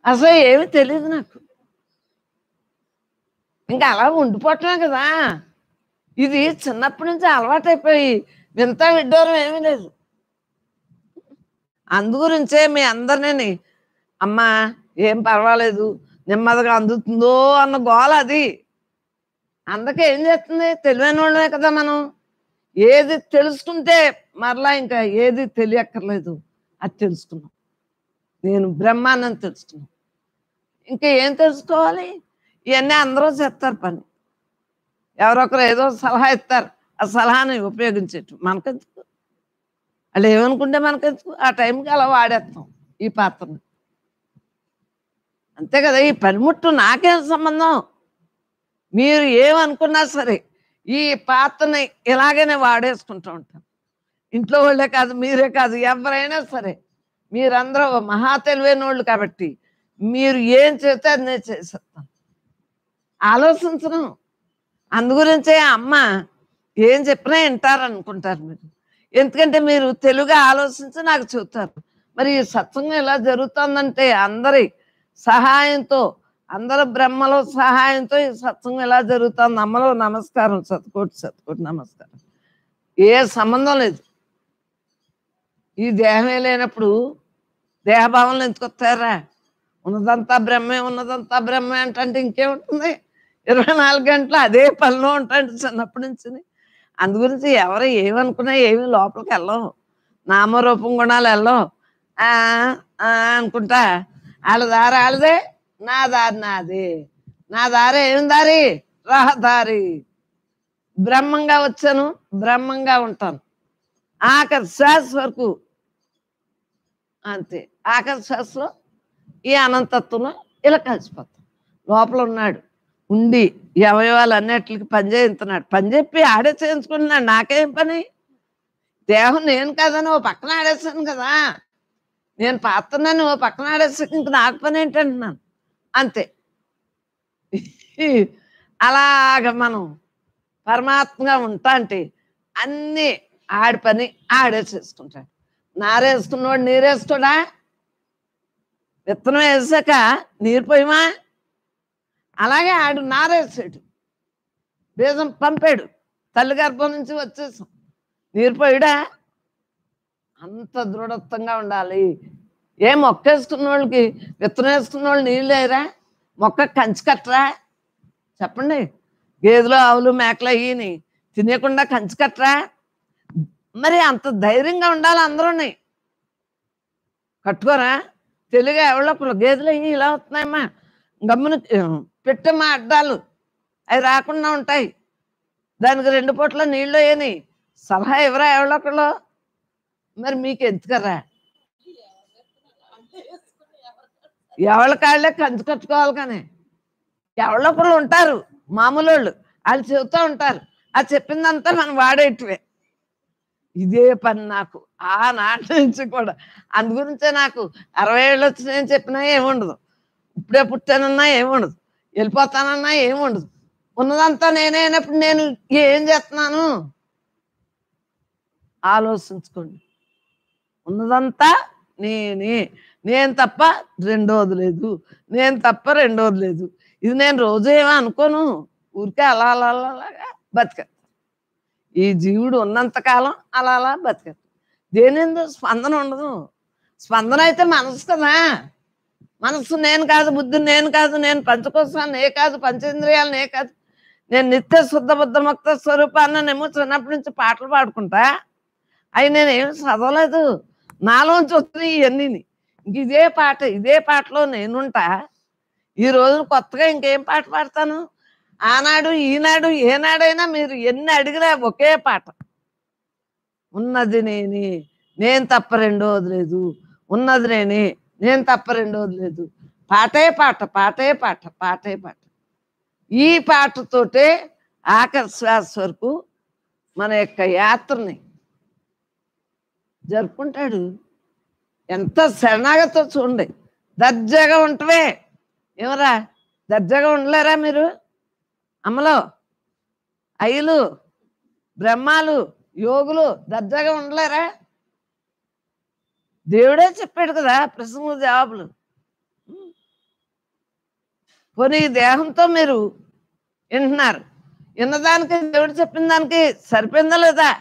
అసలు ఏమీ తెలియదు నాకు, ఇంకా అలా ఉండిపోవటమే కదా. ఇది చిన్నప్పటి నుంచి అలవాటైపోయి వింత విడ్డూరం ఏమీ లేదు. అందుగురించే మీ అందరినీ అమ్మా ఏం పర్వాలేదు నెమ్మదిగా అందుతుందో అన్న గోల అది. అందుకే ఏం చేస్తుంది, తెలివైన వాళ్ళమే కదా మనం. ఏది తెలుసుకుంటే మరలా ఇంకా ఏది తెలియక్కర్లేదు, అది తెలుసుకున్నాం. నేను బ్రహ్మాండం తెలుసుకున్నాను, ఇంకా ఏం తెలుసుకోవాలి? ఇవన్నీ అందరూ చేస్తారు పని. ఎవరొకరు ఏదో సలహా ఇస్తారు, ఆ సలహాని ఉపయోగించేట్టు మనకెందుకు? వాళ్ళు ఏమనుకుంటే మనకెందుకు? ఆ టైంకి అలా వాడేస్తాం ఈ పాత్రని, అంతే కదా. ఈ పనిముట్టు నాకేం సంబంధం? మీరు ఏమనుకున్నా సరే ఈ పాత్రని ఇలాగనే వాడేసుకుంటూ ఉంటారు. ఇంట్లో వాళ్ళే కాదు, మీరే కాదు, ఎవరైనా సరే మీరందరూ మహా తెలివైన వాళ్ళు కాబట్టి మీరు ఏం చేస్తే అది నేను చేసేస్తాను. ఆలోచించను. అందుగురించే అమ్మ ఏం చెప్పినా వింటారనుకుంటారు మీరు. ఎందుకంటే మీరు తెలుగు ఆలోచించి నాకు చెబుతారు. మరి ఈ సత్సంగం ఎలా జరుగుతుందంటే అందరి సహాయంతో, అందరు బ్రహ్మలో సహాయంతో ఈ సత్సంగం ఎలా జరుగుతుంది. అమ్మలో నమస్కారం, శతకోటి శతకోటి నమస్కారం. ఏ సంబంధం లేదు. ఈ దేహమే లేనప్పుడు దేహభావంలో ఎందుకు వస్తారా? ఉన్నదంతా బ్రహ్మే, ఉన్నదంతా బ్రహ్మే అంటే ఇంకేముంటుంది? 24 గంటలు అదే పనిలో ఉంటాడు చిన్నప్పటి నుంచి. అందుగురించి ఎవరు ఏమనుకున్నా ఏమి లోపలికి వెళ్ళవు. నామరూపం గుణాలు వెళ్ళవు. ఆ ఆ అనుకుంటా వాళ్ళ దారి వాళ్ళదే, నా దారి నాది. నా దారి ఏం దారి? రహదారి. బ్రహ్మంగా వచ్చాను, బ్రహ్మంగా ఉంటాను ఆఖరి శ్వాస వరకు. అంతే. ఆఖరి శ్వాసలో ఈ అనంతత్వంలో ఇలా కలిసిపోతాం. లోపల ఉన్నాడు ఉండి ఈ అవయవాలు అన్నిటికి పనిచేస్తున్నాడు. పని చెప్పి ఆడే చేయించుకుంటున్నాడు. నాకేం పని? దేహం నేను కదని ఓ పక్కన ఆడేసాను కదా. నేను పాత్రనని ఓ పక్కన ఆడేసాక ఇంక నాకు పని ఏంటంటున్నాను. అంతే. అలాగ మనం పరమాత్మగా ఉంటా అంటే అన్నీ ఆడి పని ఆడే చేసుకుంటాడు. నారేసుకున్నవాడు నీరేసుకోడా? విత్తనం వేసాక నీరు పోయమా? అలాగే ఆడు నారేసాడు, బీజం పంపాడు, తల్లి గర్భం నుంచి వచ్చేసాం. నీరు పోయడా? అంత దృఢత్వంగా ఉండాలి. ఏ మొక్క వేసుకున్న వాళ్ళకి, విత్తనం వేసుకున్న వాళ్ళు నీళ్ళు లేరా? మొక్క కంచి కట్టరా? చెప్పండి. గేదెలు ఆవులు మేకలు అయ్యి తినేయకుండా కంచి కట్టరా? మరి అంత ధైర్యంగా ఉండాలి అందరూని. కట్టుకోరా? తెలుగు ఎవరో గేదెలు అయ్యి ఇలా వస్తున్నాయమ్మా, గమ్మున పెట్టమ్మా అడ్డాలు, అవి రాకుండా ఉంటాయి, దానికి 2 పూట్ల నీళ్ళు వేయని సలహా ఎవరా ఎవరొకళ్ళు? మరి మీకు ఎందుకరా? ఎవరి కాళ్ళే కంచి కట్టుకోవాలి. కానీ ఎవరొకళ్ళు ఉంటారు మామూలు వాళ్ళు చెబుతూ ఉంటారు. అది చెప్పిందంతా మనం వాడేటివే. ఇదే పని నాకు ఆనాటి నుంచి కూడా. అందుగురించే నాకు 60 ఏళ్ళు వచ్చినాయని చెప్పినా ఏముండదు, ఇప్పుడే పుట్టానన్నా ఏముండదు, వెళ్ళిపోతానన్నా ఏముండదు. ఉన్నదంతా నేనే అయినప్పుడు నేను ఏం చేస్తున్నాను ఆలోచించుకోండి. ఉన్నదంతా నేనే, నేను తప్ప రెండోది లేదు, నేను తప్ప రెండోది లేదు. ఇది నేను రోజు ఏమో అనుకోను, ఊరికే అలా అలా అలాగా బతిక. ఈ జీవుడు ఉన్నంతకాలం అలా అలా బతిక. దేనిందో స్పందన ఉండదు. స్పందన అయితే మనసు కదా. మనసు నేను కాదు, బుద్ధి నేను కాదు, నేను పంచకోశాన్ని నే కాదు, పంచేంద్రియాలు నే కాదు, నేను నిత్య శుద్ధ బుద్ధ ముక్త స్వరూపాన్నేమో చిన్నప్పటి నుంచి పాటలు పాడుకుంటా. అవి నేను ఏమి చదవలేదు, నాలోంచి వస్తున్నాయి ఇవన్నీ. ఇంక ఇదే పాటలో నేనుంటా. ఈ రోజు కొత్తగా ఇంకేం పాట పాడతాను? ఆనాడు ఈనాడు ఏనాడైనా మీరు ఎన్ని అడిగినా ఒకే పాట. ఉన్నది నేనే, నేను తప్ప రెండోది లేదు. ఉన్నది నేనే, నేను తప్ప రెండోది లేదు. పాటే పాట, పాటే పాట, పాటే పాట. ఈ పాటతోటే ఆఖరి శ్వాస వరకు మన యొక్క యాత్రని జరుపుకుంటాడు. ఎంత శరణాగతో చూడండి. దర్జాగా ఉంటవే ఏమరా? దర్జాగా ఉండలేరా మీరు? అమ్మలో అయ్యలు బ్రహ్మాలు యోగులు దర్జాగా ఉండలేరా? దేవుడే చెప్పాడు కదా ప్రశ్నలు జవాబులు. పోనీ దేహంతో మీరు వింటున్నారు, విన్నదానికి దేవుడు చెప్పిన దానికి సరిపోయిందా లేదా?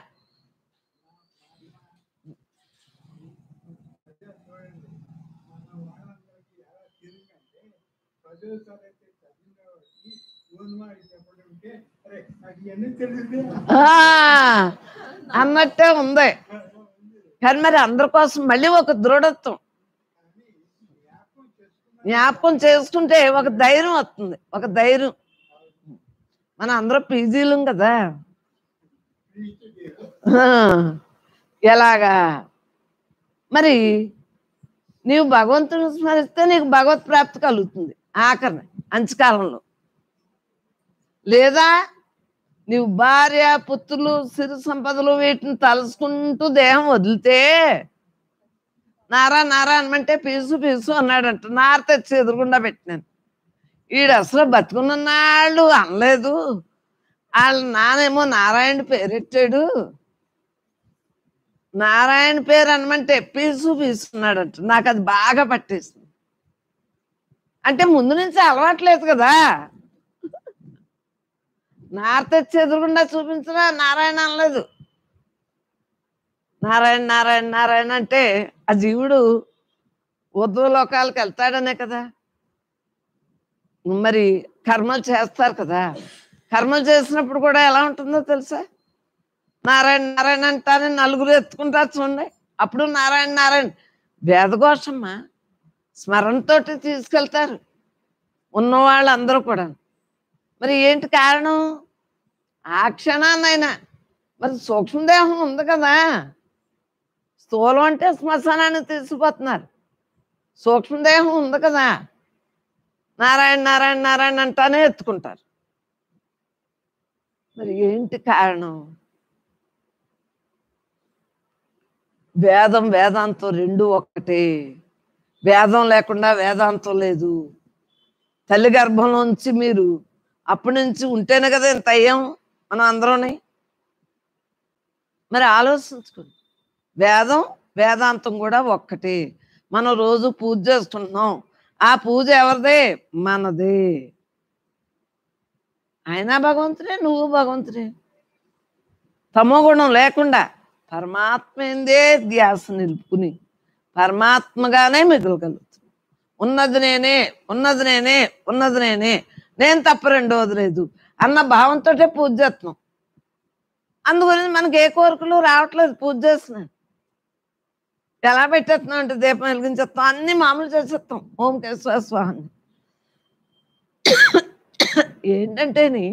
అన్నట్టే ఉంది. కానీ మరి అందరి కోసం మళ్ళీ ఒక దృఢత్వం జ్ఞాపకం చేసుకుంటే ఒక ధైర్యం వస్తుంది. ఒక ధైర్యం. మనం అందరూ పీజీలు కదా. ఎలాగా మరి నీవు భగవంతుని స్మరిస్తే నీకు భగవత్ ప్రాప్తి కలుగుతుంది ఆఖరిని అంచకాలంలో. లేదా నీవు భార్య పుత్రులు సిరి సంపదలు వీటిని తలుసుకుంటూ దేహం వదిలితే నారా నారా అనమంటే పీసు పీసు అన్నాడంట. నార తెచ్చి ఎదురుగుండా పెట్టినాను. ఈడు అసలు బతుకున్నాళ్ళు అనలేదు, వాళ్ళ నానేమో నారాయణ పేరెట్టాడు, నారాయణ పేరు అనమంటే పీసు పీసుకున్నాడంట. నాకు అది బాగా పట్టేసింది. అంటే ముందు నుంచి అలవాట్లేదు కదా, నార తెచ్చి ఎదురుగుండా చూపించరా నారాయణ అనలేదు. నారాయణ నారాయణ నారాయణ అంటే ఆ జీవుడు ఊర్ధ్వలోకాలకు వెళ్తాడనే కదా. మరి కర్మలు చేస్తారు కదా, కర్మలు చేసినప్పుడు కూడా ఎలా ఉంటుందో తెలుసా, నారాయణ నారాయణ అంటానే నలుగురు ఎత్తుకుంటారు చూడండి, అప్పుడు నారాయణ నారాయణ వేదఘోషమ్మా, స్మరణతోటి తీసుకెళ్తారు ఉన్నవాళ్ళు అందరూ కూడా. మరి ఏంటి కారణం, ఆ క్షణాన్నైనా మరి సూక్ష్మదేహం ఉంది కదా, స్థూలం అంటే శ్మశానానికి తీసుకుపోతున్నారు, సూక్ష్మదేహం ఉంది కదా, నారాయణ నారాయణ నారాయణ అంటానే ఎత్తుకుంటారు. మరి ఏంటి కారణం, వేదం వేదాంతం రెండు ఒక్కటే, వేదం లేకుండా వేదాంతం లేదు. తల్లి గర్భంలోంచి మీరు అప్పటి నుంచి ఉంటేనే కదా ఇంత అయ్యాం మనం అందరూని. మరి ఆలోచించుకోండి, వేదం వేదాంతం కూడా ఒక్కటే. మనం రోజు పూజ చేసుకుంటున్నాం, ఆ పూజ ఎవరిదే, మనదే. ఆయన భగవంతుడే, నువ్వు భగవంతుడే. తమో గుణం లేకుండా పరమాత్మ ఏందే ధ్యాస నిలుపుకుని పరమాత్మగానే మిగలగలుగుతుంది. ఉన్నది నేనే, ఉన్నది నేనే, ఉన్నది నేనే, నేను తప్ప రెండవది లేదు అన్న భావంతో పూజ చేస్తున్నాం. అందుగురించి మనకి ఏ కోరికలు రావట్లేదు. పూజ చేస్తున్నాను ఎలా పెట్టేస్తున్నాం అంటే దీపం వెలిగించేస్తాం, అన్ని మామూలు చేసేస్తాం, ఓం కేశవ స్వామి. ఏంటంటేని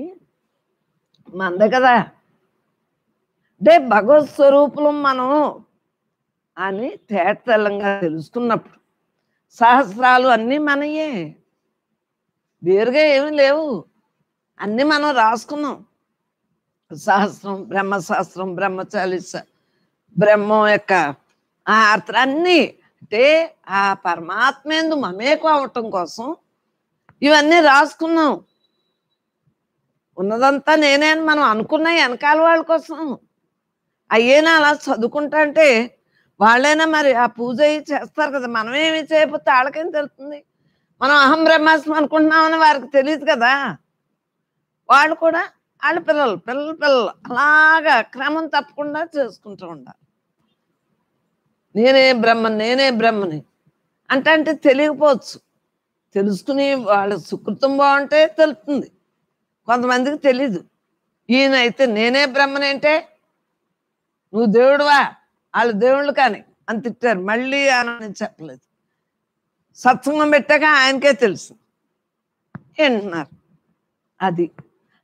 మందే కదా, అంటే భగవత్ స్వరూపులం మనం అని తేటతెల్లంగా తెలుసుకున్నప్పుడు సహస్రాలు అన్నీ మనయే, వేరుగా ఏమీ లేవు, అన్నీ మనం రాసుకున్నాం. సహస్రం, బ్రహ్మశాస్త్రం, బ్రహ్మచాలిస, బ్రహ్మం యొక్క ఆ అర్థాన్ని, అంటే ఆ పరమాత్మేందు మమేకం అవటం కోసం ఇవన్నీ రాసుకున్నాం. ఉన్నదంతా నేనే అని మనం అనుకున్నాయి వెనకాల వాళ్ళ కోసం. అయ్యేనా అలా చదువుకుంటా అంటే వాళ్ళైనా మరి ఆ పూజ చేస్తారు కదా, మనమేమి చేయకపోతే వాళ్ళకేం తెలుస్తుంది. మనం అహం బ్రహ్మాస్మి అనుకుంటున్నామని వారికి తెలియదు కదా. వాళ్ళు కూడా వాళ్ళ పిల్లలు పిల్లలు పిల్లలు అలాగా క్రమం తప్పకుండా చేసుకుంటూ ఉండాలి. నేనే బ్రహ్మని, నేనే బ్రహ్మని అంటే తెలియకపోవచ్చు, తెలుసుకుని వాళ్ళ సుకృతం బాగుంటే తెలుస్తుంది. కొంతమందికి తెలీదు. ఈయనైతే నేనే బ్రహ్మని అంటే నువ్వు దేవుడువా, వాళ్ళు దేవుళ్ళు కానీ అని తిట్టారు, మళ్ళీ అని చెప్పలేదు. సత్సంగం పెట్టాక ఆయనకే తెలుసు ఏంటున్నారు. అది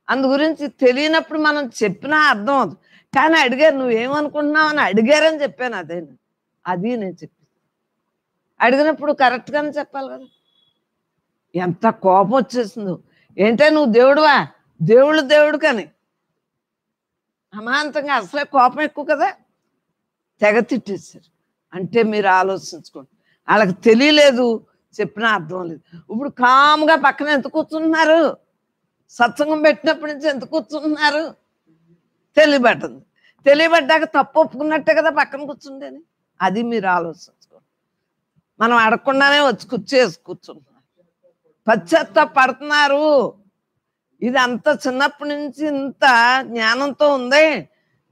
అందు గురించి తెలియనప్పుడు మనం చెప్పినా అర్థం అవుతుంది. కానీ అడిగారు, నువ్వేమనుకుంటున్నావు అని అడిగారని చెప్పాను. అదే అది నేను చెప్పి అడిగినప్పుడు కరెక్ట్గానే చెప్పాలి కదా. ఎంత కోపం వచ్చేసిందో, ఏంటే నువ్వు దేవుడువా, దేవుళ్ళు దేవుడు కానీ అమాంతంగా అసలే కోపం ఎక్కువ కదా, తెగ తిట్టేశారు. అంటే మీరు ఆలోచించుకోండి, వాళ్ళకి తెలియలేదు, చెప్పినా అర్థం లేదు. ఇప్పుడు కామ్గా పక్కన ఎంత కూర్చుంటున్నారు, సత్సంగం పెట్టినప్పటి నుంచి ఎంత కూర్చుంటున్నారు, తెలియబడ్డది. తెలియబడ్డాక తప్పు ఒప్పుకున్నట్టే కదా పక్కన కూర్చుండేది. అది మీరు ఆలోచించుకోండి. మనం అడగకుండానే వచ్చి కూర్చుంటున్నారు, పశ్చాత్తాపడుతున్నారు. ఇది అంత చిన్నప్పటి నుంచి ఇంత జ్ఞానంతో ఉంది,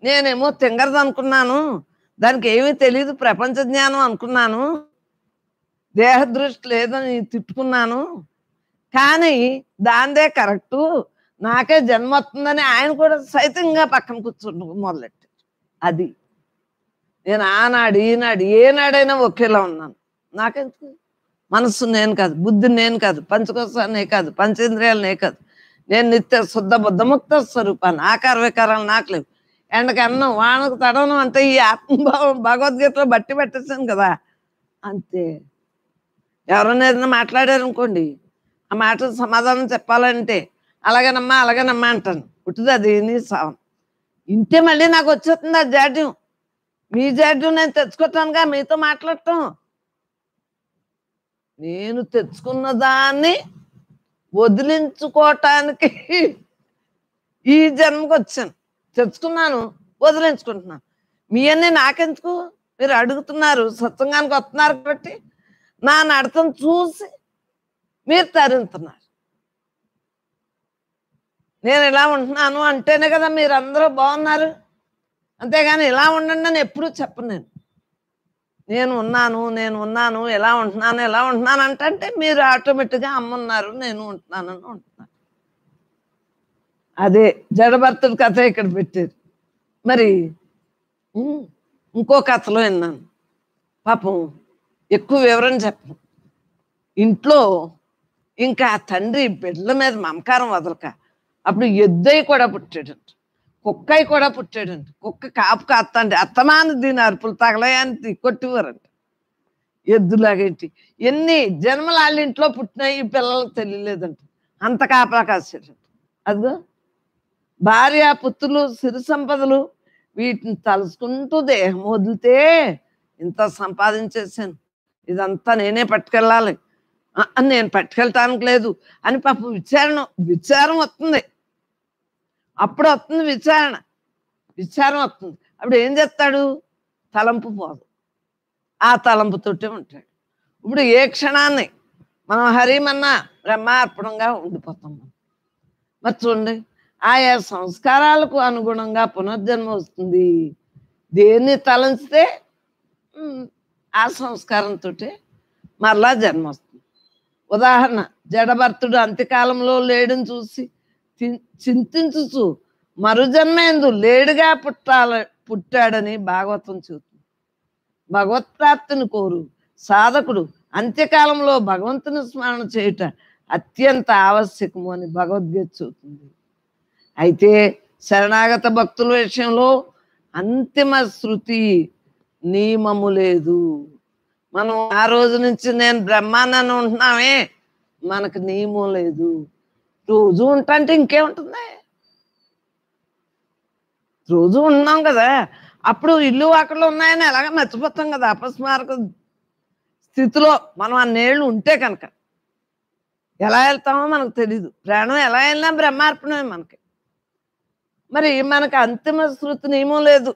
నేనేమో తింగరది అనుకున్నాను, దానికి ఏమీ తెలియదు, ప్రపంచ జ్ఞానం అనుకున్నాను, దేహ దృష్టి లేదని తిట్టుకున్నాను, కానీ దాందే కరెక్టు, నాకే జన్మ వస్తుందని ఆయన కూడా సైతంగా పక్కన కూర్చుంటు మొదలెట్టారు. అది నేను ఆనాడు ఈనాడు ఏనాడైనా ఒకేలా ఉన్నాను. నాకెందుకు, మనస్సు నేను కాదు, బుద్ధి నేను కాదు, పంచకోశాలనే కాదు, పంచేంద్రియాలనే కాదు, నేను నిత్య శుద్ధ బుద్ధముక్త స్వరూపాన్ని. ఆకార వికారాలు నాకు లేవు. ఎండకి అన్నం వానకు తడవడం అంటే ఈ ఆత్మభావం భగవద్గీతలో బట్టి పెట్టేశాను కదా, అంతే. ఎవరైనా ఏదైనా మాట్లాడారనుకోండి, ఆ మాట సమాధానం చెప్పాలంటే అలాగేనమ్మా అలాగేనమ్మా అంటాను, పుట్టుది అది నీ సావం. ఇంటే మళ్ళీ నాకు వచ్చేస్తుంది ఆ జాడ్యం. మీ జాడ్యం నేను తెచ్చుకుంటానుగా మీతో మాట్లాడటం. నేను తెచ్చుకున్న దాన్ని వదిలించుకోవటానికి ఈ జన్మకు వచ్చాను, తెచ్చుకున్నాను, వదిలించుకుంటున్నాను. మీ అన్నీ నాకెందుకు? మీరు అడుగుతున్నారు, సత్సంగానికి వస్తున్నారు కాబట్టి నా నడతను చూసి మీరు తరుముతున్నారు. నేను ఇలా ఉంటున్నాను అంటేనే కదా మీరు అందరూ బాగున్నారు. అంతేగాని ఇలా ఉండండి అని ఎప్పుడూ చెప్పను. నేను ఉన్నాను ఎలా ఉంటున్నాను అంటే మీరు ఆటోమేటిక్గా అమ్మున్నారు, నేను ఉంటున్నానని ఉంటున్నాను. అదే జడభర్తుడి కథ ఇక్కడ పెట్టారు. మరి ఇంకో కథలో విన్నాను, పాపం ఎక్కువ వివరణ చెప్పను. ఇంట్లో ఇంకా తండ్రి బిడ్డల మీద మమకారం వదలక అప్పుడు ఎద్దయి కూడా పుట్టాడంట, కుక్కయి కూడా పుట్టాడంట. కుక్క కాపు కాస్తండి అత్తమాని దీని అరుపులు తగలయాన్ని కొట్టివారంట. ఎద్దులాగేంటి ఎన్ని జన్మలు వాళ్ళ ఇంట్లో పుట్టినాయి ఈ పిల్లలకు తెలియలేదంట, అంత కాపలా కాసాడంట. అదిగో భార్య పుత్రులు సిరి సంపదలు వీటిని తలుసుకుంటూ దేహం వదిలితే ఇంత సంపాదించేసాను, ఇదంతా నేనే పట్టుకెళ్ళాలి అని, నేను పట్టుకెళ్ళటానికి లేదు అని పాపం విచారం వస్తుంది. అప్పుడు వస్తుంది విచారం వస్తుంది. అప్పుడు ఏం చేస్తాడు? తలంపు పోదు, ఆ తలంపుతోటే ఉంటాడు. ఇప్పుడు ఏ క్షణాన్ని మనం హరిమన్నా బ్రహ్మార్పణంగా ఉండిపోతాం. మరి చూడండి, ఆయా సంస్కారాలకు అనుగుణంగా పునర్జన్మ వస్తుంది. దేన్ని తలంచితే ఆ సంస్కారంతో మరలా జన్మ వస్తుంది. ఉదాహరణ, జడభర్తుడు అంత్యకాలంలో లేడుని చూసి చింతించుచు మరుజన్మేందు లేడుగా పుట్టాడని భాగవతం చెబుతుంది. భగవత్ప్రాప్తిని కోరు సాధకుడు అంత్యకాలంలో భగవంతుని స్మరణ చేయుట అత్యంత ఆవశ్యకము అని భగవద్గీత చెబుతుంది. అయితే శరణాగత భక్తుల విషయంలో అంతిమ శృతి నియమము లేదు. మనం ఆ రోజు నుంచి నేను బ్రహ్మానని ఉంటున్నామే, మనకు నియమం లేదు. రోజు ఉంటాంటే ఇంకేముంటుంది? రోజు ఉన్నాం కదా, అప్పుడు ఇల్లు వాకళ్ళు ఉన్నాయని ఎలాగ మర్చిపోతాం కదా. అపస్మారక స్థితిలో మనం అన్నేళ్ళు ఉంటే కనుక ఎలా వెళ్తామో మనకు తెలీదు. ప్రాణం ఎలా వెళ్ళినా బ్రహ్మార్పణమే మనకి. మరి మనకు అంతిమ శృతి నియమం లేదు,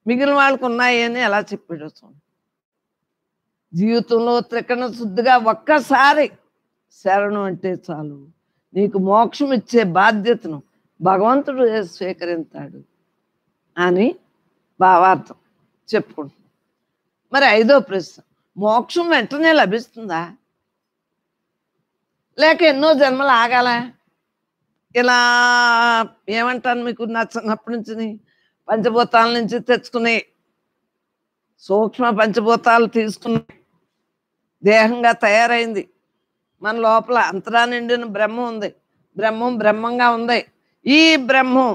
మిగిలిన వాళ్ళకు ఉన్నాయి అని ఎలా చెప్పాడు? జీవితంలో త్రికరణ శుద్ధిగా ఒక్కసారి శరణు అంటే చాలు, నీకు మోక్షం ఇచ్చే బాధ్యతను భగవంతుడు స్వీకరిస్తాడు అని భావార్థం చెప్పుకుంటున్నాం. మరి 5వ ప్రశ్న, మోక్షం వెంటనే లభిస్తుందా, లేక ఎన్నో జన్మలు ఆగాల? ఇలా ఏమంటాను, మీకు నచ్చినప్పటి నుంచి పంచభూతాల నుంచి తెచ్చుకుని సూక్ష్మ పంచభూతాలు తీసుకుని దేహంగా తయారైంది. మన లోపల అంతరా నిండిన బ్రహ్మం ఉంది, బ్రహ్మంగా ఉంది. ఈ బ్రహ్మం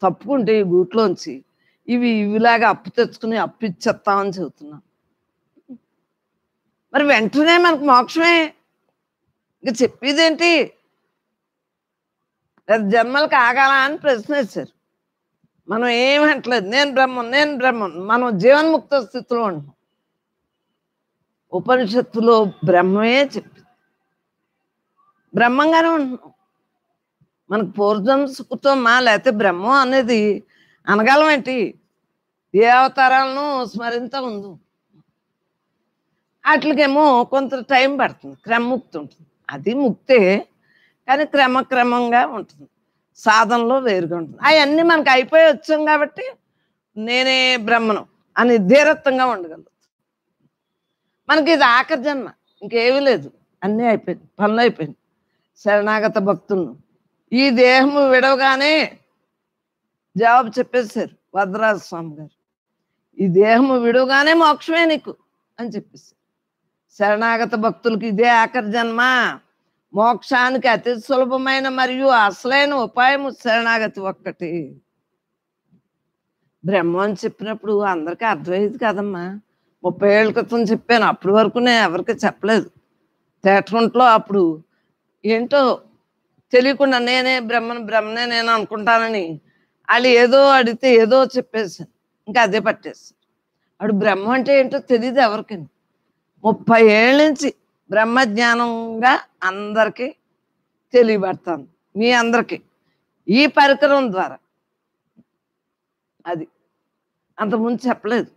తప్పుకుంటే ఈ గూట్లోంచి ఇవిలాగా అప్పు తెచ్చుకుని అప్పు ఇచ్చేస్తామని చెబుతున్నాం. మరి వెంటనే మనకు మోక్షమే, ఇంక చెప్పేదేంటి? జన్మలకు ఆగాల అని ప్రశ్న వేశారు. మనం ఏమంటలేదు, నేను బ్రహ్మం. మనం జీవన్ముక్త స్థితిలో ఉంటున్నాం. ఉపనిషత్తులో బ్రహ్మమే చెప్పింది, బ్రహ్మంగానే ఉంటున్నాం. మనకు పూర్వం సుఖుతోమా లేకపోతే బ్రహ్మం అనేది అనగలం ఏంటి? ఏ అవతారాలను స్మరింత ఉంది. వాటికేమో కొంత టైం పడుతుంది, క్రమముక్తి ఉంటుంది. అది ముక్తే, కానీ క్రమంగా ఉంటుంది, సాధనలో వేరుగా ఉంటుంది. అవన్నీ మనకు అయిపోయి వచ్చాం కాబట్టి నేనే బ్రహ్మను అని ధీరత్వంగా ఉండగలుగుతాం. మనకి ఇది ఆఖరి జన్మ, ఇంకేమీ లేదు, అన్నీ అయిపోయింది, పనులు అయిపోయింది. శరణాగత భక్తులను ఈ దేహము విడవగానే జవాబు చెప్పేశారు వరదరాజ స్వామి గారు. ఈ దేహము విడవగానే మోక్షమే నీకు అని చెప్పేశారు. శరణాగత భక్తులకి ఇదే ఆఖరి జన్మ. మోక్షానికి అతి సులభమైన మరియు అసలైన ఉపాయము శరణాగతి ఒక్కటి. బ్రహ్మం అని చెప్పినప్పుడు అందరికీ అర్థమయ్యేది కదమ్మా. 30 ఏళ్ళ క్రితం చెప్పాను, అప్పటి వరకు నేను ఎవరికి చెప్పలేదు. తేటకుంట్లో అప్పుడు ఏంటో తెలియకుండా నేనే బ్రహ్మనే నేను అనుకుంటానని వాళ్ళు ఏదో అడిగితే ఏదో చెప్పేసాను, ఇంకా అదే పట్టేస్తాను. అప్పుడు బ్రహ్మం అంటే ఏంటో తెలియదు ఎవరికి. 30 ఏళ్ళ నుంచి బ్రహ్మజ్ఞానంగా అందరికీ తెలియబడతాను, మీ అందరికీ ఈ పరికరం ద్వారా. అది అంతకుముందు చెప్పలేదు.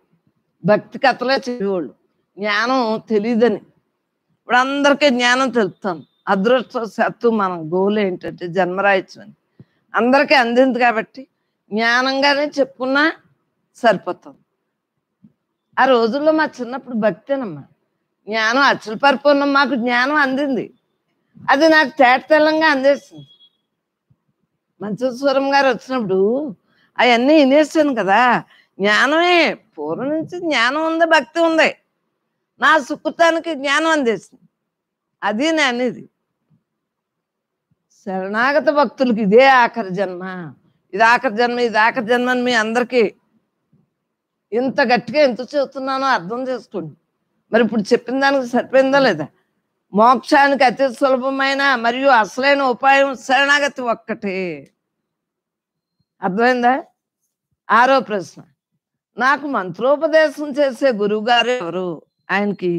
భక్తి కథలే చెప్పేవాళ్ళు, జ్ఞానం తెలియదని. ఇప్పుడు అందరికీ జ్ఞానం తెలుపుతాను. అదృష్టవశాత్తు మన గోల్ ఏంటంటే జన్మరాహిత్యం అని అందరికీ అందింది కాబట్టి జ్ఞానంగానే చెప్పుకున్నా సరిపోతుంది. ఆ రోజుల్లో మా చిన్నప్పుడు భక్తేనమ్మా, జ్ఞానం అచ్చల పరిపూర్ణం, మాకు జ్ఞానం అందింది. అది నాకు తేటతెల్లంగా అందేసింది. మంచేశ్వరం గారు వచ్చినప్పుడు అవన్నీ వినేసాను కదా. జ్ఞానమే పూర్వం నుంచి జ్ఞానం ఉంది, భక్తి ఉంది. నా సుకృతానికి జ్ఞానం అందేసింది. అది నేను అనేది. శరణాగత భక్తులకి ఇదే ఆఖరి జన్మ, ఇది ఆఖరి జన్మ, ఇది ఆఖరి జన్మ అని మీ అందరికీ ఇంత గట్టిగా ఎంత చెబుతున్నానో అర్థం చేసుకోండి. మరి ఇప్పుడు చెప్పిన దానికి సరిపోయిందా లేదా? మోక్షానికి అతి సులభమైన మరియు అసలైన ఉపాయం శరణాగతి ఒక్కటే. అర్థమైందా? 6వ ప్రశ్న, నాకు మంత్రోపదేశం చేసే గురువుగారు ఎవరు? ఆయనకి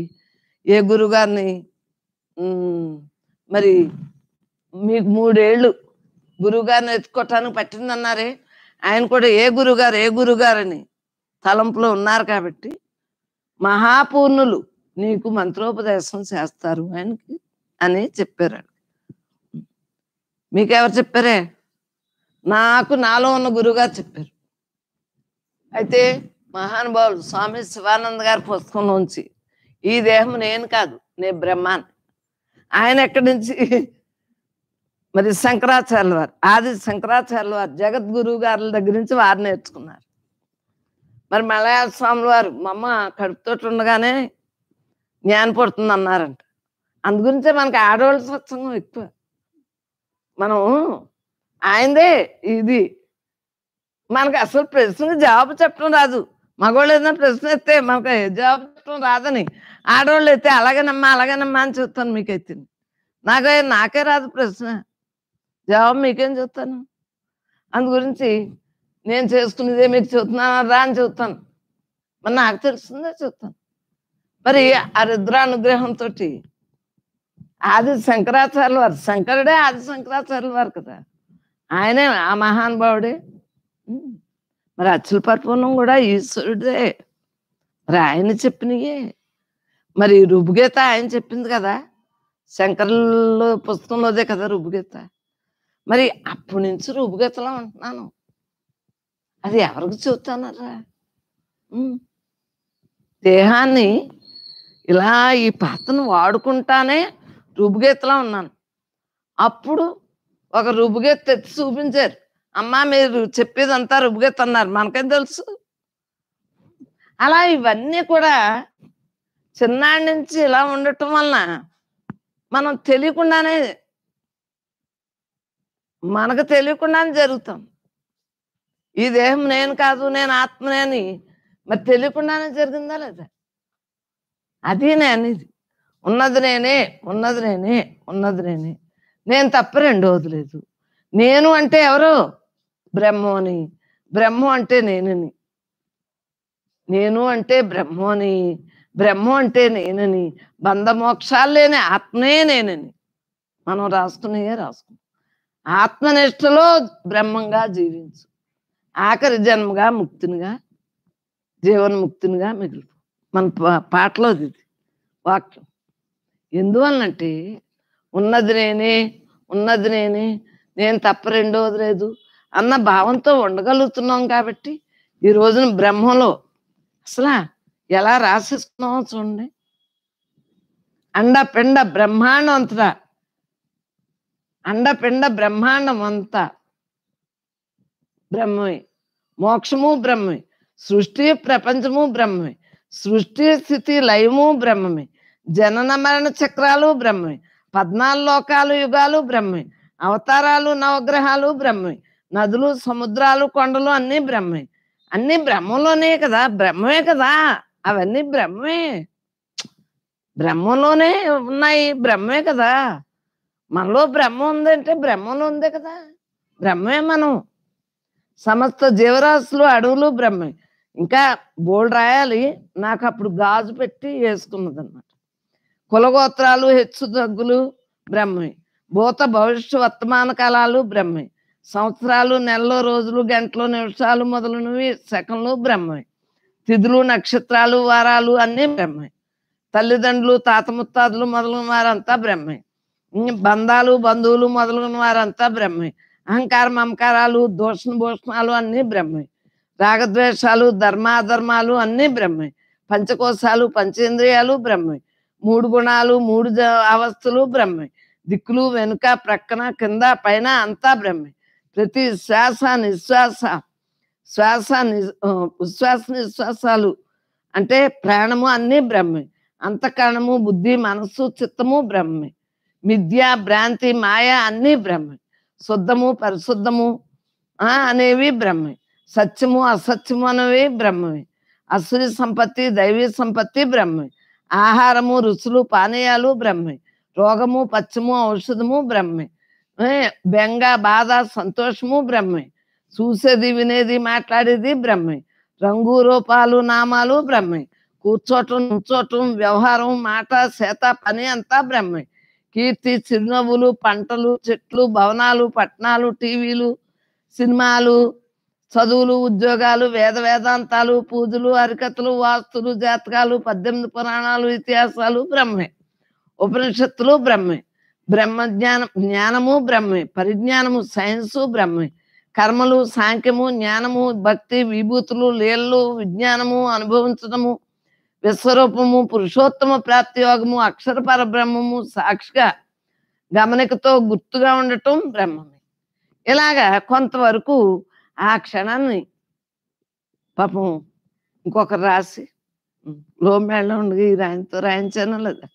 ఏ గురువుగారిని? మరి మీకు 3 ఏళ్ళు గురువుగారిని ఎత్తుకోవటానికి పట్టిందన్నారే, ఆయన కూడా ఏ గురువుగారని తలంపులో ఉన్నారు కాబట్టి మహాపూర్ణులు నీకు మంత్రోపదేశం చేస్తారు ఆయనకి అని చెప్పారు. మీకెవరు చెప్పారే? నాకు నాలో ఉన్న గురువుగారు చెప్పారు. అయితే మహానుభావులు స్వామి శివానంద గారి పుస్తకంలోంచి ఈ దేహం నేను కాదు, నేను బ్రహ్మాన్ని. ఆయన ఎక్కడి నుంచి? మరి శంకరాచార్యుల వారు, ఆది శంకరాచార్యుల వారు జగద్గురువు గారుల దగ్గర నుంచి వారు నేర్చుకున్నారు. మరి మలయాళ స్వాముల వారు మా అమ్మ కడుపుతోటి ఉండగానే జ్ఞానం పడుతుంది అన్నారంట. అందుగురించే మనకి ఆడవాళ్ళ సత్సంగం ఎక్కువ. మనం ఆయనదే ఇది, మనకు అసలు ప్రశ్నకు జవాబు చెప్పడం రాదు. మగవాళ్ళు ఏదైనా ప్రశ్న ఎత్తే మనకు జవాబు చెప్పడం రాదని, ఆడవాళ్ళు అయితే అలాగేనమ్మా అని చెప్తాను. మీకైతే నాకే రాదు ప్రశ్న, జవాబు మీకేం చెప్తాను. అందు గురించి నేను చేసుకునేదే మీకు చెబుతున్నాను రా అని చెబుతాను. మరి నాకు తెలుస్తుందే చెప్తాను. మరి ఆ రుద్రానుగ్రహంతో ఆది శంకరాచార్యుల వారు, శంకరుడే ఆది శంకరాచార్యుల వారు కదా, ఆయనే ఆ మహానుభావుడే. మరి అచ్చల పరిపూర్ణం కూడా ఈశ్వరుడే. మరి ఆయన చెప్పినయే. మరి రుభుగీత ఆయన చెప్పింది కదా, శంకరుల పుస్తకంలోదే కదా రుభుగీత. మరి అప్పటి నుంచి రుభుగీతలో ఉంటున్నాను. అది ఎవరికి చెబుతానరా? దేహాన్ని ఇలా ఈ పాత్రను వాడుకుంటానే రుభుగీతలో ఉన్నాను. అప్పుడు ఒక రుభుగీత తెచ్చి చూపించారు. అమ్మా మీరు చెప్పేదంతా రుభుగీత అన్నారు. మనకేం తెలుసు? అలా ఇవన్నీ కూడా చిన్నాడి నుంచి ఇలా ఉండటం వలన మనం తెలియకుండానే, మనకు తెలియకుండానే జరుగుతాం. ఈ దేహం నేను కాదు, నేను ఆత్మనే అని మరి తెలియకుండానే జరిగిందా లేదా? అది నేను అనేది. ఉన్నది నేనే, ఉన్నది నేనే, ఉన్నది నేనే, నేను తప్ప రెండోది లేదు. నేను అంటే ఎవరు? బ్రహ్మని. బ్రహ్మం అంటే నేనని. నేను అంటే బ్రహ్మని, బ్రహ్మం అంటే నేనని, బంధమోక్షాలు లేని ఆత్మే నేనని మనం రాసుకున్నాం. ఆత్మనిష్టలో బ్రహ్మంగా జీవించు, ఆఖరి జన్మగా ముక్తినిగా, జీవన్ముక్తినిగా మిగిలిపో. మన పాటలో ఇది వాక్యం. ఎందువలనంటే ఉన్నది నేనే, ఉన్నది నేనే, నేను తప్ప రెండోది లేదు అన్న భావంతో ఉండగలుగుతున్నాం. కాబట్టి ఈ రోజున బ్రహ్మంలో అసలు ఎలా రాసేస్తున్నామో చూడండి. అండపిండ బ్రహ్మాండం అంతటా, అండపిండ బ్రహ్మాండం అంతా బ్రహ్మమే. మోక్షము బ్రహ్మమే, సృష్టి ప్రపంచము బ్రహ్మమే, సృష్టి స్థితి లయము బ్రహ్మమే, జనన మరణ చక్రాలు బ్రహ్మమే, 14 లోకాలు యుగాలు బ్రహ్మే, అవతారాలు నవగ్రహాలు బ్రహ్మే, నదులు సముద్రాలు కొండలు అన్నీ బ్రహ్మే. అన్నీ బ్రహ్మంలోనే కదా, బ్రహ్మమే కదా, అవన్నీ బ్రహ్మే, బ్రహ్మంలోనే ఉన్నాయి, బ్రహ్మే కదా. మనలో బ్రహ్మ ఉందంటే బ్రహ్మంలో ఉందే కదా, బ్రహ్మే మనం. సమస్త జీవరాశులు అడవులు బ్రహ్మే. ఇంకా బోల్డ్ రాయాలి, నాకు అప్పుడు గాజు పెట్టి వేసుకున్నది అనమాట. కులగోత్రాలు హెచ్చు తగ్గులు బ్రహ్మే. భూత భవిష్య వర్తమాన కాలాలు బ్రహ్మే. సంవత్సరాలు, నెలలు, రోజులు, గంటలు, నిమిషాలు మొదలైనవి సెకండ్లు బ్రహ్మే. తిథులు, నక్షత్రాలు, వారాలు అన్నీ బ్రహ్మే. తల్లిదండ్రులు, తాత ముత్తాతలు మొదలైన వారంతా బ్రహ్మే. బంధాలు, బంధువులు మొదలైన వారంతా బ్రహ్మే. అహంకార మమకారాలు, దూషణ భూషణాలు అన్నీ బ్రహ్మే. రాగద్వేషాలు, ధర్మాధర్మాలు అన్నీ బ్రహ్మే. పంచకోశాలు, పంచేంద్రియాలు బ్రహ్మే. 3 గుణాలు, 3 అవస్థలు బ్రహ్మే. దిక్కులు, వెనుక, ప్రక్కన, కింద, పైన అంతా బ్రహ్మే. ప్రతి శ్వాస నిశ్వాస, ఉశ్వాస నిశ్వాసాలు అంటే ప్రాణము అన్నీ బ్రహ్మే. అంతఃకరణము, బుద్ధి, మనస్సు, చిత్తము బ్రహ్మే. మిథ్య, భ్రాంతి, మాయ అన్నీ బ్రహ్మే. శుద్ధము, పరిశుద్ధము అనేవి బ్రహ్మే. సత్యము, అసత్యము అనేవి బ్రహ్మే. అసురి సంపత్తి, దైవీ సంపత్తి బ్రహ్మే. ఆహారము, రుచులు, పానీయాలు బ్రహ్మే. రోగము, పచ్చము, ఔషధము బ్రహ్మే. బెంగ, బాధ, సంతోషము బ్రహ్మే. చూసేది, వినేది, మాట్లాడేది బ్రహ్మే. రంగు, రూపాలు, నామాలు బ్రహ్మే. కూర్చోటం, నుంచోటం, వ్యవహారం, మాట, చేత, పని అంతా బ్రహ్మే. కీర్తి, చిరునవ్వులు, పంటలు, చెట్లు, భవనాలు, పట్టణాలు, టీవీలు, సినిమాలు, చదువులు, ఉద్యోగాలు, వేదాంతాలు, పూజలు, హరికథలు, వాస్తులు, జాతకాలు, 18 పురాణాలు, ఇతిహాసాలు బ్రహ్మే. ఉపనిషత్తులు బ్రహ్మే. జ్ఞానము బ్రహ్మే. పరిజ్ఞానము, సైన్సు బ్రహ్మే. కర్మలు, సాంఖ్యము, జ్ఞానము, భక్తి, విభూతులు, లీలలు, విజ్ఞానము, అనుభవించడము, విశ్వరూపము, పురుషోత్తమ ప్రాప్తి యోగము, అక్షర పరబ్రహ్మము, సాక్షిగా గమనికతో గుర్తుగా ఉండటం బ్రహ్మమే. ఇలాగా కొంతవరకు ఆ క్షణాన్ని పాపం ఇంకొకరు రాసి లోమేళ్ళ ఉండి రాయంతో రాయించాను లేదా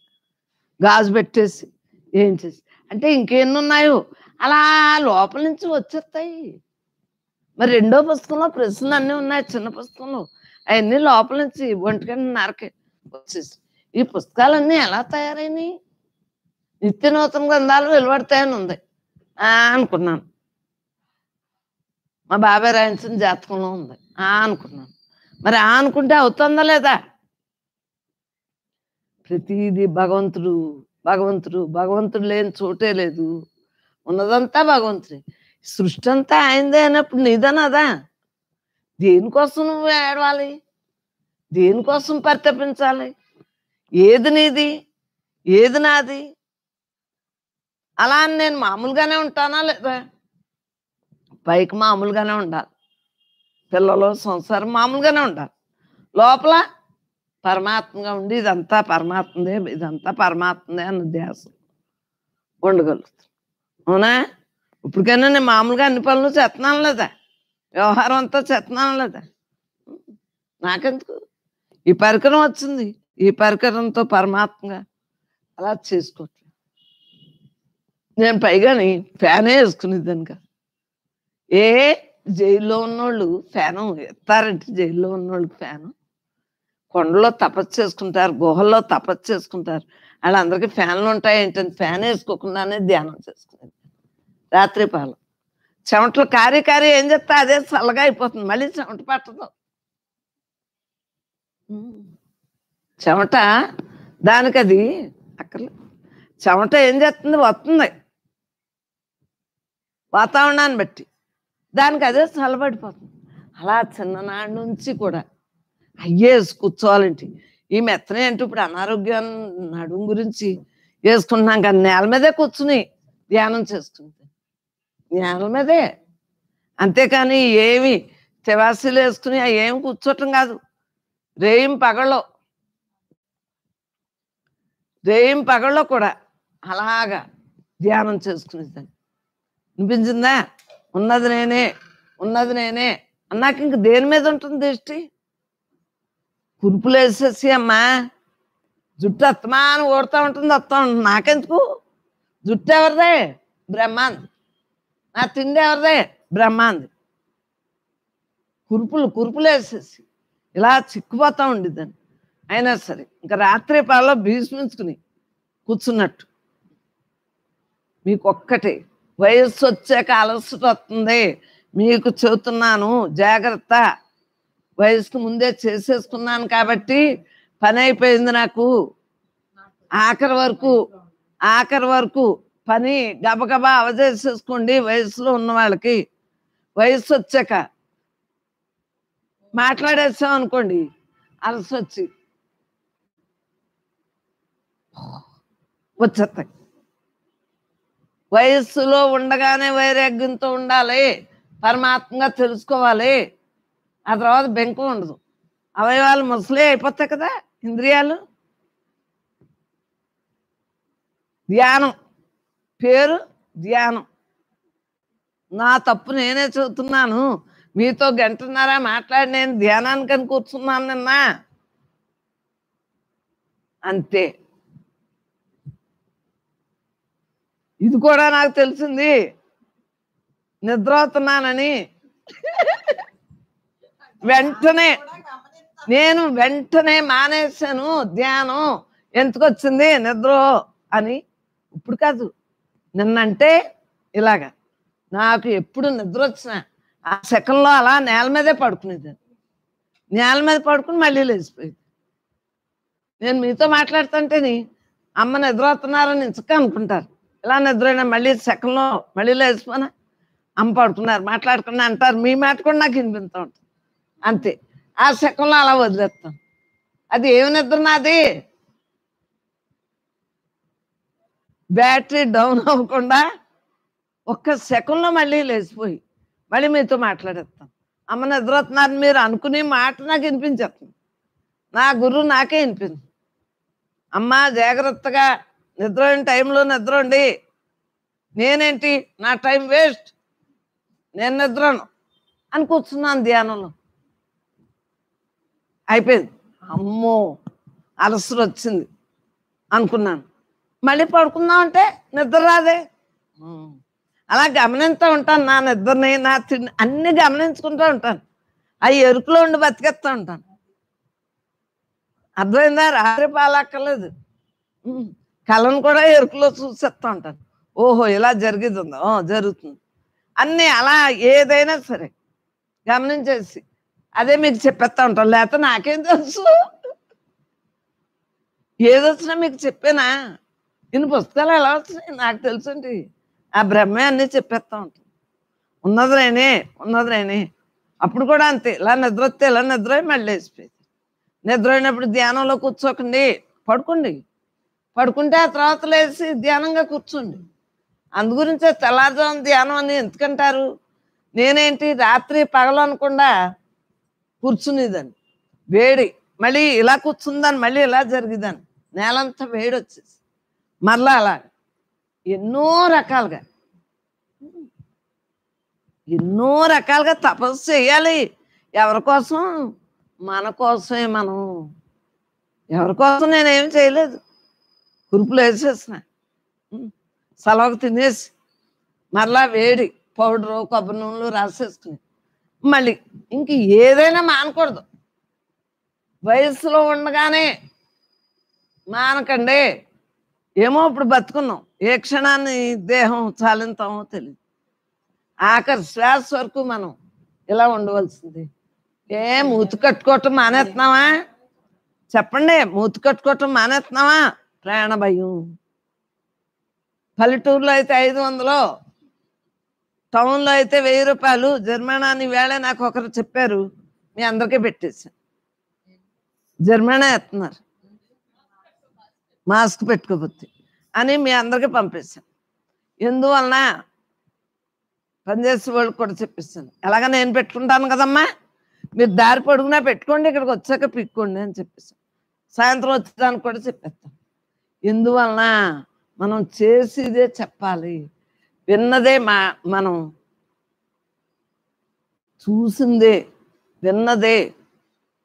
గాజు పెట్టేసి ఏం చేసి అంటే ఇంకెన్నున్నాయో అలా లోపల నుంచి వచ్చేస్తాయి. మరి 2వ పుస్తకంలో ప్రశ్నలు అన్నీ ఉన్నాయి, చిన్న పుస్తకంలో అవన్నీ లోపల నుంచి 1:30కి వచ్చేసి ఈ పుస్తకాలన్నీ ఎలా తయారైనాయి? నిత్య నూతన గ్రంథాలు వెలువడతాయని ఉంది అనుకున్నాను. మా బాబాయ్ రాయించిన జాతకంలో ఉంది అనుకున్నాను. మరి అనుకుంటే అవుతుందా లేదా? ప్రతిదీ భగవంతుడు భగవంతుడు భగవంతుడు లేని చోటే లేదు. ఉన్నదంతా భగవంతుడే. సృష్టి అంతా ఆయనదే అయినప్పుడు నీదనదా? దేనికోసం నువ్వు ఏడవాలి? దేనికోసం పరితపించాలి? ఏది నీది, ఏది నాది? అలా అని నేను మామూలుగానే ఉంటానా లేదా? పైకి మామూలుగానే ఉండాలి, పిల్లలు, సంసారం మామూలుగానే ఉండాలి. లోపల పరమాత్మగా ఉండి ఇదంతా పరమాత్మదే, ఇదంతా పరమాత్మదే అన్న ధ్యాస ఉండగలుగుతాం. అవునా? ఇప్పటికైనా నేను మామూలుగా అన్ని పనులు చేస్తున్నాను లేదా? వ్యవహారం అంతా చేస్తున్నాను లేదా? నాకెందుకు? ఈ పరికరం వచ్చింది, ఈ పరికరంతో పరమాత్మగా అలా చేసుకోవచ్చు. నేను పైగాని ఫ్యానే వేసుకునేదాన్ని కాదు. జైల్లో ఉన్నోళ్ళు ఫ్యాను ఎత్తారంటే జైల్లో ఉన్నోళ్ళకి ఫ్యాను. కొండలో తపస్సు చేసుకుంటారు, గుహల్లో తపస్సు చేసుకుంటారు, వాళ్ళందరికీ ఫ్యాన్లు ఉంటాయి ఏంటంటే ఫ్యాన్ వేసుకోకుండానే ధ్యానం చేసుకునేది. రాత్రి పాలు చెమటలు కారీ కారీ ఏం చెప్తా అదే చల్లగా అయిపోతుంది, మళ్ళీ చెమట పట్టదు. చెమట దానికి అది అక్కర్లేదు. చెమట ఏం చేస్తుంది? వస్తుంది వాతావరణాన్ని బట్టి, దానికి అదే చల్లబడిపోతుంది. అలా చిన్ననాటి నుంచి కూడా అయ్యేసి కూర్చోవాలంటే ఈ మెత్తనే అంటే ఇప్పుడు అనారోగ్యం నడుము గురించి వేసుకుంటున్నాం కానీ నేల మీదే కూర్చుని ధ్యానం చేసుకుంటాం, నేల మీదే. అంతేకాని ఏమి తివాసీలు వేసుకుని అవి ఏమి కూర్చోటం కాదు. రేయిం పగళ్ళలో కూడా అలాగా ధ్యానం చేసుకునేదాన్ని. అనిపించిందా? ఉన్నది నేనే అన్నాక ఇంక దేని మీద ఉంటుంది దృష్టి? కురుపులు వేసేసి అమ్మా జుట్టు అత్తమాని ఓడుతూ ఉంటుంది, వస్తూ ఉంటుంది. నాకెందుకు? జుట్టు ఎవరిదే? బ్రహ్మాంది. నా తిండి ఎవరిదే? బ్రహ్మాంది. కురుపులు వేసేసి ఇలా చిక్కుపోతూ ఉండేదాన్ని. అయినా సరే ఇంకా రాత్రి పాలలో భీష్మించుకుని కూర్చున్నట్టు. మీకు ఒక్కటే వయస్సు వచ్చాక అలసట వస్తుంది, మీకు చెబుతున్నాను జాగ్రత్త. వయసుకు ముందే చేసేసుకున్నాను కాబట్టి పని అయిపోయింది నాకు. ఆఖరి వరకు పని గబగబా అవజేసేసుకోండి. వయసులో ఉన్న వాళ్ళకి వయసు వచ్చాక మాట్లాడేసాం అనుకోండి, అలసొచ్చి వచ్చేస్తాయి. వయస్సులో ఉండగానే వైరాగ్యంతో ఉండాలి, పరమాత్మగా తెలుసుకోవాలి. ఆ తర్వాత బెంకు ఉండదు. అవయవాలు ముసలి అయిపోతాయి కదా, ఇంద్రియాలు. ధ్యానం పేరు ధ్యానం. నా తప్పు నేనే చెబుతున్నాను. మీతో గంటన్నర మాట్లాడి నేను ధ్యానానికని కూర్చున్నాను నిన్న, అంతే. ఇది కూడా నాకు తెలిసింది, నిద్ర అవుతున్నానని. వెంటనే మానేశాను ధ్యానం. ఎందుకు వచ్చింది నిద్ర అని. ఇప్పుడు కాదు, నిన్నంటే ఇలాగా నాకు ఎప్పుడు నిద్ర వచ్చినా ఆ సెకండ్లో అలా నేల మీదే పడుకునేది. నేల మీద పడుకుని మళ్ళీ లేచిపోయింది. నేను మీతో మాట్లాడుతుంటేని అమ్మ నిద్ర వస్తున్నారని ఇంచక్క అనుకుంటారు. ఇలా నిద్రైనా మళ్ళీ సెకండ్లో మళ్ళీ లేచిపోయినా అమ్మ పడుకున్నారు మాట్లాడుకున్నా అంటారు. మీ మాట కూడా నాకు వినిపిస్తూ ఉంటుంది. అంతే, ఆ సెకండ్లో అలా వదిలేస్తాను. అది ఏమి నిద్ర నాది? బ్యాటరీ డౌన్ అవ్వకుండా ఒక్క సెకండ్లో మళ్ళీ లేచిపోయి మళ్ళీ మీతో మాట్లాడేస్తాను. అమ్మ నిద్ర వస్తున్నారని మీరు అనుకునే మాట నాకు వినిపించేస్తుంది. నా గురువు నాకే వినిపింది. అమ్మ జాగ్రత్తగా నిద్ర టైంలో నిద్రండి. నేనేంటి నా టైం వేస్ట్, నేను నిద్రను అని కూర్చున్నాను ధ్యానంలో. అయిపోయింది. అమ్మో అలసట వచ్చింది అనుకున్నాను. మళ్ళీ పడుకుందాం అంటే నిద్ర రాదే. అలా గమనిస్తూ ఉంటాను నా నిద్రని, నా తిండి అన్ని గమనించుకుంటూ ఉంటాను. అవి ఎరుకులో ఉండి బతికేస్తూ ఉంటాను. అర్థమైందా? రాత్రి పాలక్కర్లేదు, కళను కూడా ఎరుకులో చూసేస్తూ ఉంటాను. ఓహో ఇలా జరిగేది ఉందా, జరుగుతుంది అన్నీ. అలా ఏదైనా సరే గమనించేసి అదే మీకు చెప్పేస్తా ఉంటాను. లేకపోతే నాకేం తెలుసు? ఏదొచ్చినా మీకు చెప్పానా? ఇన్ని పుస్తకాలు ఎలా వచ్చినాయి నాకు తెలుసండి. ఆ బ్రహ్మే అన్నీ చెప్పేస్తా ఉంటాను. ఉన్నదిరేనే. అప్పుడు కూడా అంతే, ఇలా నిద్ర వస్తే ఇలా నిద్ర మళ్ళీ వేసిపోయింది. నిద్ర అయినప్పుడు ధ్యానంలో కూర్చోకండి, పడుకుంటే ఆ తర్వాత లేచి ధ్యానంగా కూర్చోండి. అందుగురించే తెల్లారుజామున ధ్యానం అని ఎందుకంటారు? నేనేంటి రాత్రి పగలు అనకుండా కూర్చునేదాన్ని. వేడి మళ్ళీ ఇలా కూర్చుందాన్ని, మళ్ళీ ఇలా జరిగేదాన్ని. నేలంతా వేడి వచ్చేసి మరలా అలా ఎన్నో రకాలుగా తపస్సు చేయాలి. ఎవరి కోసం? మన కోసమే. మనం ఎవరి కోసం నేనేం చేయలేదు. కురుపులు వేసేసిన, సలవకు తినేసి మరలా వేడి పౌడరు కొబ్బరి నూనెలు రాసేసుకుని మళ్ళీ ఇంక ఏదైనా మానకూడదు. వయసులో ఉండగానే మానకండి. ఏమో ఇప్పుడు బతుకున్నాం, ఏ క్షణాన్ని దేహం చాలింతామో తెలియదు. ఆఖరి శ్వాస వరకు మనం ఇలా ఉండవలసింది. మూతి కట్టుకోవటం మానేస్తున్నావా? చెప్పండి, మూతి కట్టుకోవటం మానేస్తున్నావా? ప్రాణ భయం. పల్లెటూరులో అయితే 500, టౌన్లో అయితే 1000 రూపాయలు జరిమానాని వేళ నాకు ఒకరు చెప్పారు. మీ అందరికీ పెట్టేశాను. జరిమానా ఎత్తున్నారు మాస్క్ పెట్టుకోకపోతే అని మీ అందరికీ పంపేశాను. ఎందువలన పనిచేసే వాళ్ళకి కూడా చెప్పేస్తాను. ఎలాగ నేను పెట్టుకుంటాను కదమ్మా, మీరు దారి పొడుగునా పెట్టుకోండి, ఇక్కడికి వచ్చాక పిక్కోండి అని చెప్పేసాను. సాయంత్రం వచ్చేదానికి కూడా చెప్పేస్తాను. ఎందువలన మనం చేసేదే చెప్పాలి, విన్నదే మనం చూసిందే విన్నదే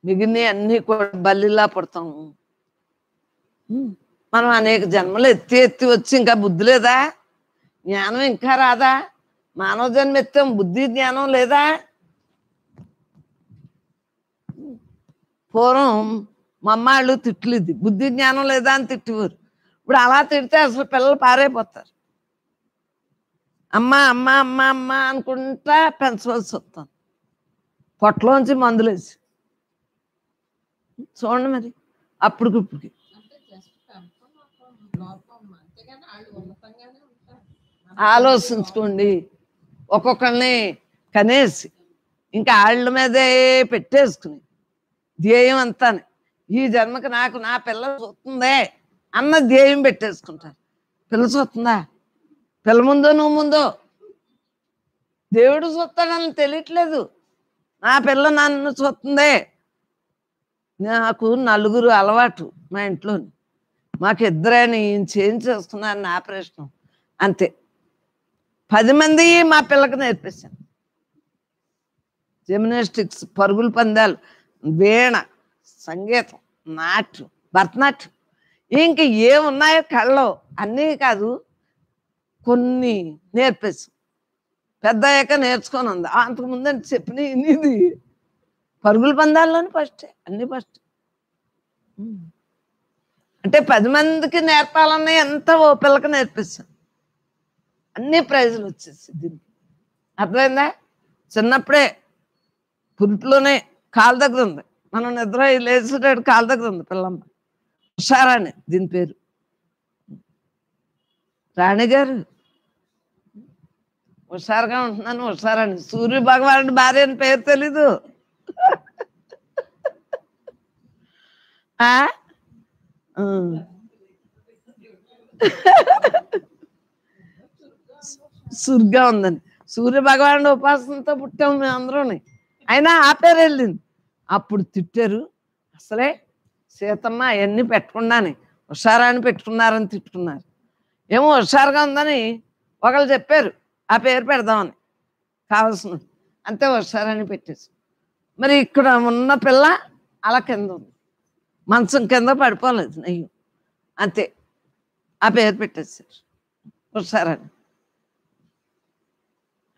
మిగిలిన అన్నీ కూడా బల్లిలా పడతాము. మనం అనేక జన్మలు ఎత్తి వచ్చి ఇంకా బుద్ధి లేదా? జ్ఞానం ఇంకా రాదా? మానవ జన్మ ఎత్తాం, బుద్ధి జ్ఞానం లేదా? పూర్వం మా అమ్మాళ్ళు తిట్లేదు, బుద్ధి జ్ఞానం లేదా అని తిట్టేవారు. ఇప్పుడు అలా తిడితే అసలు పిల్లలు పారైపోతారు. అమ్మ అమ్మ అమ్మ అమ్మ అనుకుంటా పెంచవలసి వస్తాం, పొట్టలోంచి మందులేసి. చూడండి మరి అప్పటికిప్పటికి ఆలోచించుకోండి. ఒక్కొక్కరిని కనేసి ఇంకా ఆళ్ళ మీదే పెట్టేసుకుని ధ్యేయం అంతానే ఈ జన్మకి నాకు నా పిల్ల చూస్తుందే అన్న ధ్యేయం పెట్టేసుకుంటారు. పిల్ల చూస్తుందా? పిల్ల ముందో నువ్వు ముందో దేవుడు చూస్తాడని తెలియట్లేదు. నా పిల్ల నన్ను చూస్తుందే. నాకు 4 అలవాటు మా ఇంట్లోని. మాకు ఇద్దరని చేంజ్ చేస్తున్నాను నా ప్రశ్న అంతే. 10 మంది మా పిల్లకి నేర్పించాను. జిమ్నాస్టిక్స్, పరుగుల పందాలు, వీణ, సంగీతం, నాట్యం, భరతనాట్యం, ఇంక ఏమున్నాయో కళ్ళలో అన్నీ కాదు కొన్ని నేర్పించాం. పెద్ద అయ్యాక నేర్చుకొని ఉంది. అంతకుముందు అంటే చెప్పిన ఇది పరుగుల పందాల్లోని ఫస్ట్ అన్ని ఫస్ట్. అంటే 10 మందికి నేర్పాలన్నా ఎంత ఓ పిల్లకి నేర్పిస్తాను. అన్ని ప్రైజులు వచ్చేసి దీనికి అర్థమైందా? చిన్నప్పుడే పురుట్లోనే కాళ్ళ దగ్గర ఉంది. మనం నిద్ర లేచేటప్పుడు కాళ్ళ దగ్గర ఉంది పిల్లమ్మ. హుషారాణి దీని పేరు. రాణి గారు హుషారుగా ఉంటున్నాను హుషారాణి. సూర్య భగవానుడి భార్య అని పేరు తెలీదు. సుర్గా ఉందని సూర్య భగవానుడు ఉపాసనతో పుట్టాము మేము అందరూని. అయినా ఆ పేరు వెళ్ళింది. అప్పుడు తిట్టారు. అసలే సీతమ్మ అవన్నీ పెట్టకుండానే హుషారాన్ని పెట్టుకున్నారని తిట్టుకున్నారు. ఏమో హుషారుగా ఉందని ఒకళ్ళు చెప్పారు ఆ పేరు పెడదామని కావాల్సిన అంతే హుషారాన్ని పెట్టేసి. మరి ఇక్కడ ఉన్న పిల్ల అలా కింద ఉంది, మంచం కింద పడిపోలేదు నెయ్యి అంతే. ఆ పేరు పెట్టేశారు హుషారాన్ని.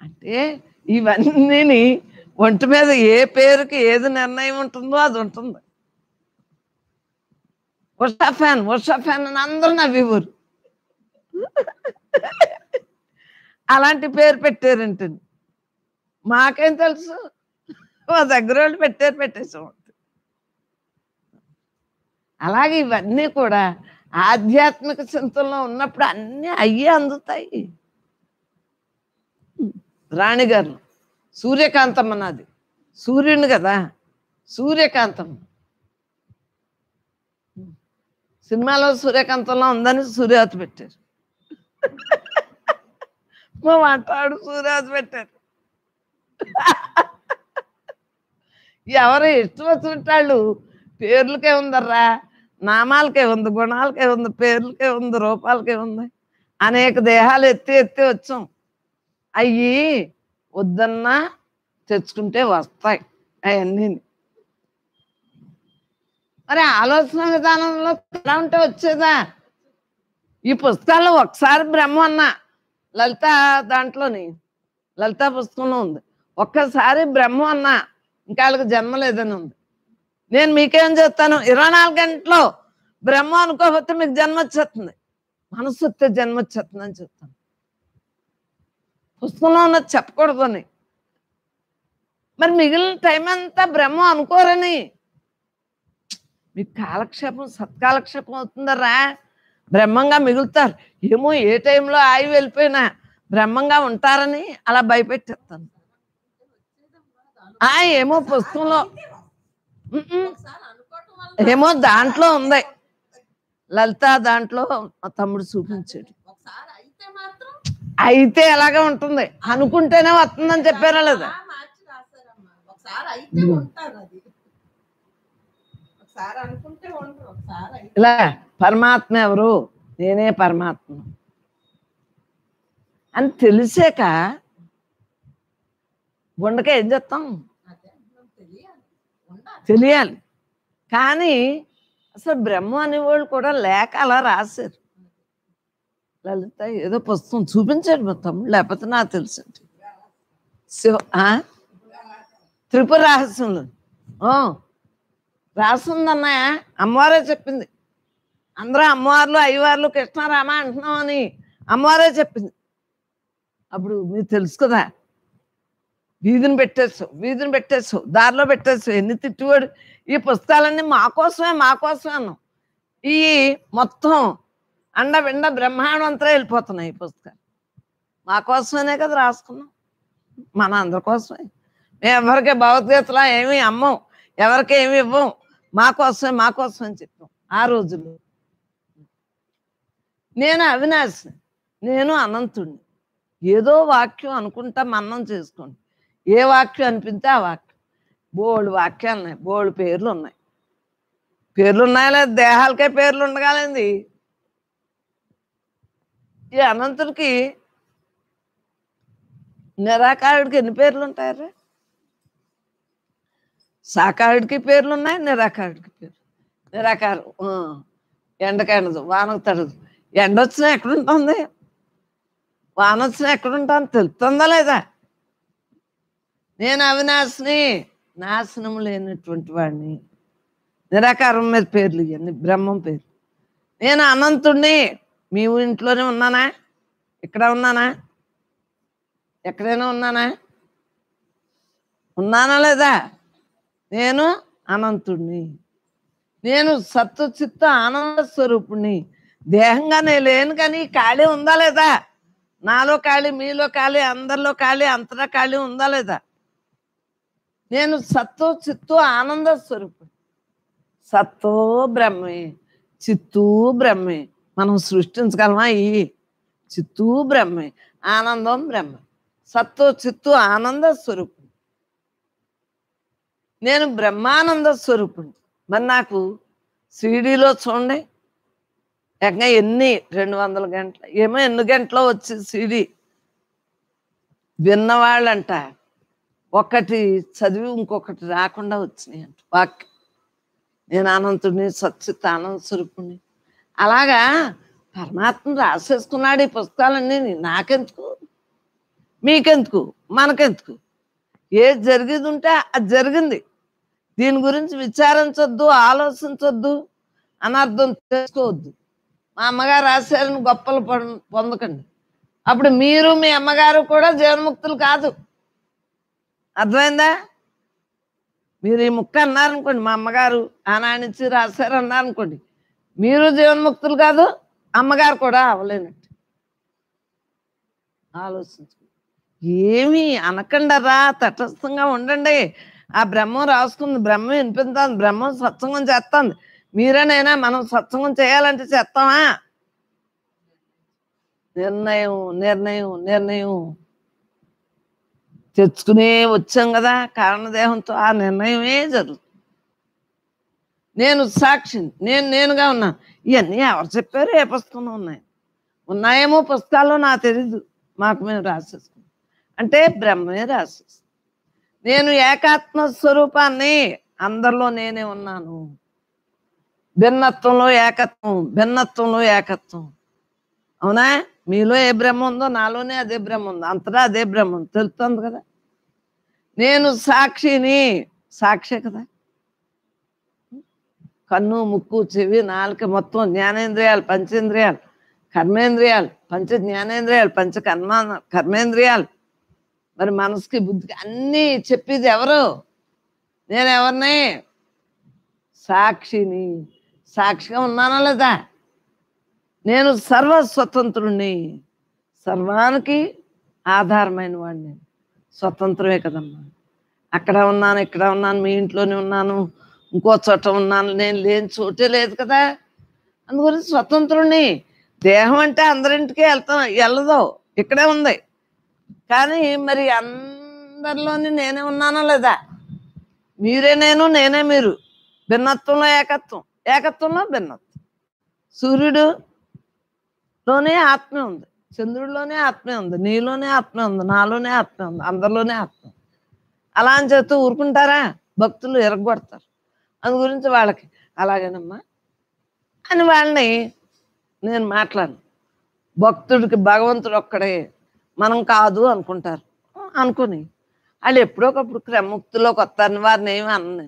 అంటే ఇవన్నీ ఒంటి మీద ఏ పేరుకి ఏది నిర్ణయం ఉంటుందో అది ఉంటుంది. ఉషా ఫ్యాన్ అని అందరూ నవ్వేవారు. అలాంటి పేరు పెట్టారంటే మాకేం తెలుసు, మా దగ్గర వాళ్ళు పెట్టేసాం. అలాగే ఇవన్నీ కూడా ఆధ్యాత్మిక చింతనలో ఉన్నప్పుడు అన్నీ అయ్యే అందుతాయి. రాణిగారు సూర్యకాంతమ్మ నాది సూర్యుని కదా, సూర్యకాంతమ్మ సినిమాలో సూర్యకాంతంలో ఉందని సూర్యావతి పెట్టారు. మా మాట్లాడు సూర్యావతి పెట్టారు. ఎవరు ఇష్టం వచ్చినట్టు పేర్లకే ఉందర్రా, నామాలకే ఉంది, గుణాలకే ఉంది, పేర్లకే ఉంది, రూపాలకే ఉంది. అనేక దేహాలు ఎత్తి వచ్చాం. అయ్యి వద్దన్నా తెచ్చుకుంటే వస్తాయి అవన్నీ. మరి ఆలోచన విధానంలో ఎలా ఉంటే వచ్చేదా? ఈ పుస్తకాల్లో ఒకసారి బ్రహ్మ అన్నా లలిత దాంట్లోని లలిత పుస్తకంలో ఉంది. ఒక్కసారి బ్రహ్మ అన్నా ఇంకా వాళ్ళకి జన్మ లేదని ఉంది. నేను మీకేం చెప్తాను, 24 గంటల్లో బ్రహ్మ అనుకోకపోతే మీకు జన్మ వచ్చేస్తుంది, మనసు వస్తే జన్మ వచ్చేస్తుంది అని చెప్తాను. పుస్తకంలో ఉన్నది చెప్పకూడదు అని. మరి మిగిలిన టైం అంతా బ్రహ్మ అనుకోరని మీకు కాలక్షేపం సత్కాలక్షేపం అవుతుందరా, బ్రహ్మంగా మిగులుతారు. ఏమో ఏ టైంలో ఆయువు వెళ్ళిపోయినా బ్రహ్మంగా ఉంటారని అలా భయపెట్టేస్తాను. ఏమో పుస్తకంలో ఏమో దాంట్లో ఉంది, లలిత దాంట్లో మా తమ్ముడు చూపించాడు. అయితే ఎలాగే ఉంటుంది, అనుకుంటేనే వస్తుందని చెప్పారా లేదా? ఇలా పరమాత్మ ఎవరు, నేనే పరమాత్మ అని తెలిసాక గుండక ఏం చేస్తాం, తెలియాలి. కానీ అసలు బ్రహ్మ అనేవాళ్ళు కూడా లేక అలా రాశారు. లలిత ఏదో పుస్తకం చూపించాడు మా తమ్ముడు, లేకపోతే నాకు తెలుసండి. త్రిపుర రహస్యంలో రాసిందన్నయ్య, అమ్మవారే చెప్పింది. అందరూ అమ్మవార్లు అయ్యవార్లు కృష్ణారామ అంటున్నాం అని అమ్మవారే చెప్పింది. అప్పుడు మీకు తెలుసు కదా, వీధిని పెట్టేసావు, దారిలో పెట్టేసావు, ఎన్ని తిట్టువాడు. ఈ పుస్తకాలన్నీ మాకోసమే అన్నాం. ఈ మొత్తం అండ బ్రహ్మాండం అంతా వెళ్ళిపోతున్నాయి ఈ పుస్తకాలు. మా కోసమేనే కదా రాసుకున్నాం, మన అందరి కోసమే. మేము ఎవరికి భగవద్గీతలా ఏమీ అమ్మం, ఎవరికి ఏమి ఇవ్వం, మా కోసమే అని చెప్పాం ఆ రోజుల్లో. నేను అవినాశిని, నేను అనంతుడిని. ఏదో వాక్యం అనుకుంటా మన్నం చేసుకోండి. ఏ వాక్యం అనిపిస్తే ఆ వాక్యం. బోల్డ్ వాక్యాలు ఉన్నాయి, బోల్డ్ పేర్లు ఉన్నాయి. పేర్లు ఉన్నాయా లేదా? దేహాలకే పేర్లు ఉండగాలండి. ఈ అనంతుడికి నిరాకారుడికి ఎన్ని పేర్లు ఉంటాయరా? సాకారుడికి పేర్లు ఉన్నాయి, నిరాకారుడికి పేర్లు. నిరాకారం ఎండకెండదు, వానకు తడదు. ఎండ వచ్చినా ఎక్కడుంటుంది, వాన వచ్చినా ఎక్కడుంటాను తెలుస్తుందా లేదా? నేను అవినాశిని, నాశనం లేనటువంటి వాడిని. నిరాకారం మీద పేర్లు ఇవన్నీ బ్రహ్మం పేర్లు. నేను అనంతుడిని. మీ ఇంట్లోనే ఉన్నానా? ఇక్కడ ఉన్నానా? ఎక్కడైనా ఉన్నానా? ఉన్నానా లేదా? నేను అనంతుడిని. నేను సత్తు చిత్త ఆనంద స్వరూపుణ్ణి. దేహంగా నేను లేను, కానీ ఖాళీ ఉందా లేదా? నాలో ఖాళీ, మీలో ఖాళీ, అందరిలో ఖాళీ, అంతటా ఖాళీ ఉందా లేదా? నేను సత్తు చిత్తు ఆనంద స్వరూపుడు. సత్తో బ్రహ్మే, చిత్తూ బ్రహ్మే. మనం సృష్టించగలమా? ఈ చిత్తూ బ్రహ్మే, ఆనందం బ్రహ్మ. సత్తు చిత్తు ఆనంద స్వరూపుడు. నేను బ్రహ్మానంద స్వరూపుడు. మరి నాకు సీడీలో చూడండి, ఏకంగా 200 గంటలు ఏమో ఎన్ని గంటలో వచ్చి సీడీ విన్నవాళ్ళంట ఒకటి చదివి ఇంకొకటి రాకుండా వచ్చినాయి అంట వాక్యం. నేను అనంతుడిని, సచ్చిత్ ఆనంద స్వరూపుణ్ణి. అలాగా పరమాత్మ రాసేసుకున్నాడు ఈ పుస్తకాలన్నీ. నాకెందుకు, మీకెందుకు, మనకెందుకు? ఏది జరిగేది ఉంటే అది జరిగింది. దీని గురించి విచారించొద్దు, ఆలోచించొద్దు, అనర్థం చేసుకోవద్దు. మా అమ్మగారు రాశారని గొప్పలు పొందకండి. అప్పుడు మీరు మీ అమ్మగారు కూడా జీవన్ముక్తులు కాదు. అర్థమైందా? మీరు ఈ ముక్క అన్నారనుకోండి, మా అమ్మగారు ఆనాడించి రాశారు అన్నారనుకోండి, మీరు జీవన్ముక్తులు కాదు, అమ్మగారు కూడా అవ్వలేనట్టు. ఆలోచించు. ఏమీ అనకండరా, తటస్థంగా ఉండండి. ఆ బ్రహ్మం రాసుకుంది, బ్రహ్మం వినిపిస్తుంది, బ్రహ్మం సత్సంగం చేస్తుంది. మీరేనైనా మనం సత్సంగం చేయాలంటే చేస్తామా? నిర్ణయం నిర్ణయం నిర్ణయం తెచ్చుకునే వచ్చాం కదా కారణదేహంతో. ఆ నిర్ణయమే జరుగుతుంది. నేను సాక్షిని, నేనుగా ఉన్నాను. ఇవన్నీ ఎవరు చెప్పారు? ఏ పుస్తకంలో ఉన్నాయేమో పుస్తకాల్లో, నాకు తెలీదు. మాకు మేము రాసేసుకున్నాం అంటే బ్రహ్మే రాసేస్తాం. నేను ఏకాత్మ స్వరూపాన్ని, అందరిలో నేనే ఉన్నాను. భిన్నత్వంలో ఏకత్వం, భిన్నత్వంలో ఏకత్వం. అవునా? మీలో ఏ బ్రహ్మ ఉందో నాలోనే అదే బ్రహ్మ ఉంది, అంతటా అదే బ్రహ్మ ఉంది. తెలుస్తుంది కదా. నేను సాక్షిని, సాక్షే కదా. కన్ను, ముక్కు, చెవి, నాలుక, మొత్తం జ్ఞానేంద్రియాలు, పంచేంద్రియాలు, కర్మేంద్రియాలు, పంచ జ్ఞానేంద్రియాలు, పంచ కర్మేంద్రియాలు, మరి మనసుకి బుద్ధికి అన్నీ చెప్పేది ఎవరు? నేను ఎవరిని? సాక్షిని. సాక్షిగా ఉన్నానా లేదా? నేను సర్వస్వతంత్రుణ్ణి, సర్వానికి ఆధారమైన వాడిని. స్వతంత్రమే కదమ్మా. అక్కడ ఉన్నాను, ఇక్కడ ఉన్నాను, మీ ఇంట్లోనే ఉన్నాను, ఇంకో చోట ఉన్నాను, నేను లేని చోటే లేదు కదా. అందుగురించి స్వతంత్రుణ్ణి. దేహం అంటే అందరింటికి వెళ్ళదు, ఇక్కడే ఉంది. కానీ మరి అందరిలోని నేనే ఉన్నానా లేదా? మీరే నేను, నేనే మీరు. భిన్నత్వంలో ఏకత్వం, ఏకత్వంలో భిన్నత్వం. సూర్యుడులోనే ఆత్మే ఉంది, చంద్రుడిలోనే ఆత్మే ఉంది, నీలోనే ఆత్మే ఉంది, నాలోనే ఆత్మే ఉంది, అందరిలోనే ఆత్మ. అలా అని చెప్తూ ఊరుకుంటారా? భక్తులు ఎరగొడతారు. అందు గురించి వాళ్ళకి అలాగేనమ్మా అని వాళ్ళని నేను మాట్లాడను. భక్తుడికి భగవంతుడు ఒక్కడే, మనం కాదు అనుకుంటారు. అనుకుని వాళ్ళు ఎప్పుడోకప్పుడు క్రమముక్తిలోకి వస్తారని వారిని ఏమి అన్న.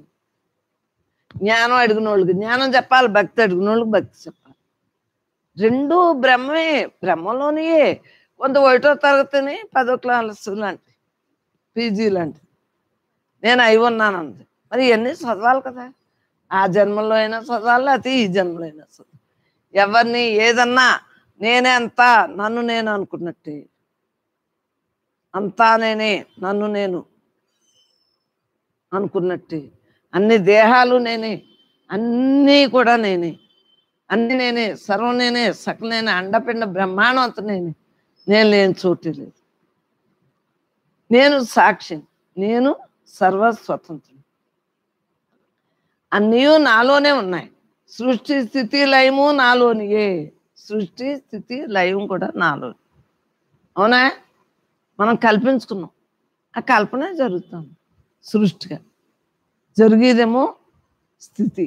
జ్ఞానం అడిగిన వాళ్ళకి జ్ఞానం చెప్పాలి, భక్తి అడిగిన వాళ్ళకి భక్తి చెప్పాలి. రెండు బ్రహ్మే, బ్రహ్మలోనే. కొంత 1వ తరగతిని 10వ క్లాసు లాంటి, పీజీ లాంటి నేను అయి ఉన్నాను అంది. మరి ఇవన్నీ చదవాలి కదా. ఆ జన్మలో అయినా చదవాలి, లేకపోతే ఈ జన్మలో అయినా చదవాలి. ఎవరిని ఏదన్నా నేనే అంతా నన్ను నేను అనుకున్నట్టే. అంతా నేనే నన్ను నేను అనుకున్నట్టే. అన్ని దేహాలు నేనే, అన్నీ కూడా నేనే, అన్ని నేనే, సర్వం నేనే, సకల నేనే, అండపిండ బ్రహ్మాండం అంత నేనే. నేను లేని చోటు లేదు. నేను సాక్షిని, నేను సర్వస్వతంత్రుడు. అన్నీ నాలోనే ఉన్నాయి. సృష్టి స్థితి లయము నాలోనియే. సృష్టి స్థితి లయం కూడా నాలో. అవునా? మనం కల్పించుకున్నాం. ఆ కల్పనే జరుగుతుంది సృష్టిగా. జరిగేదేమో స్థితి,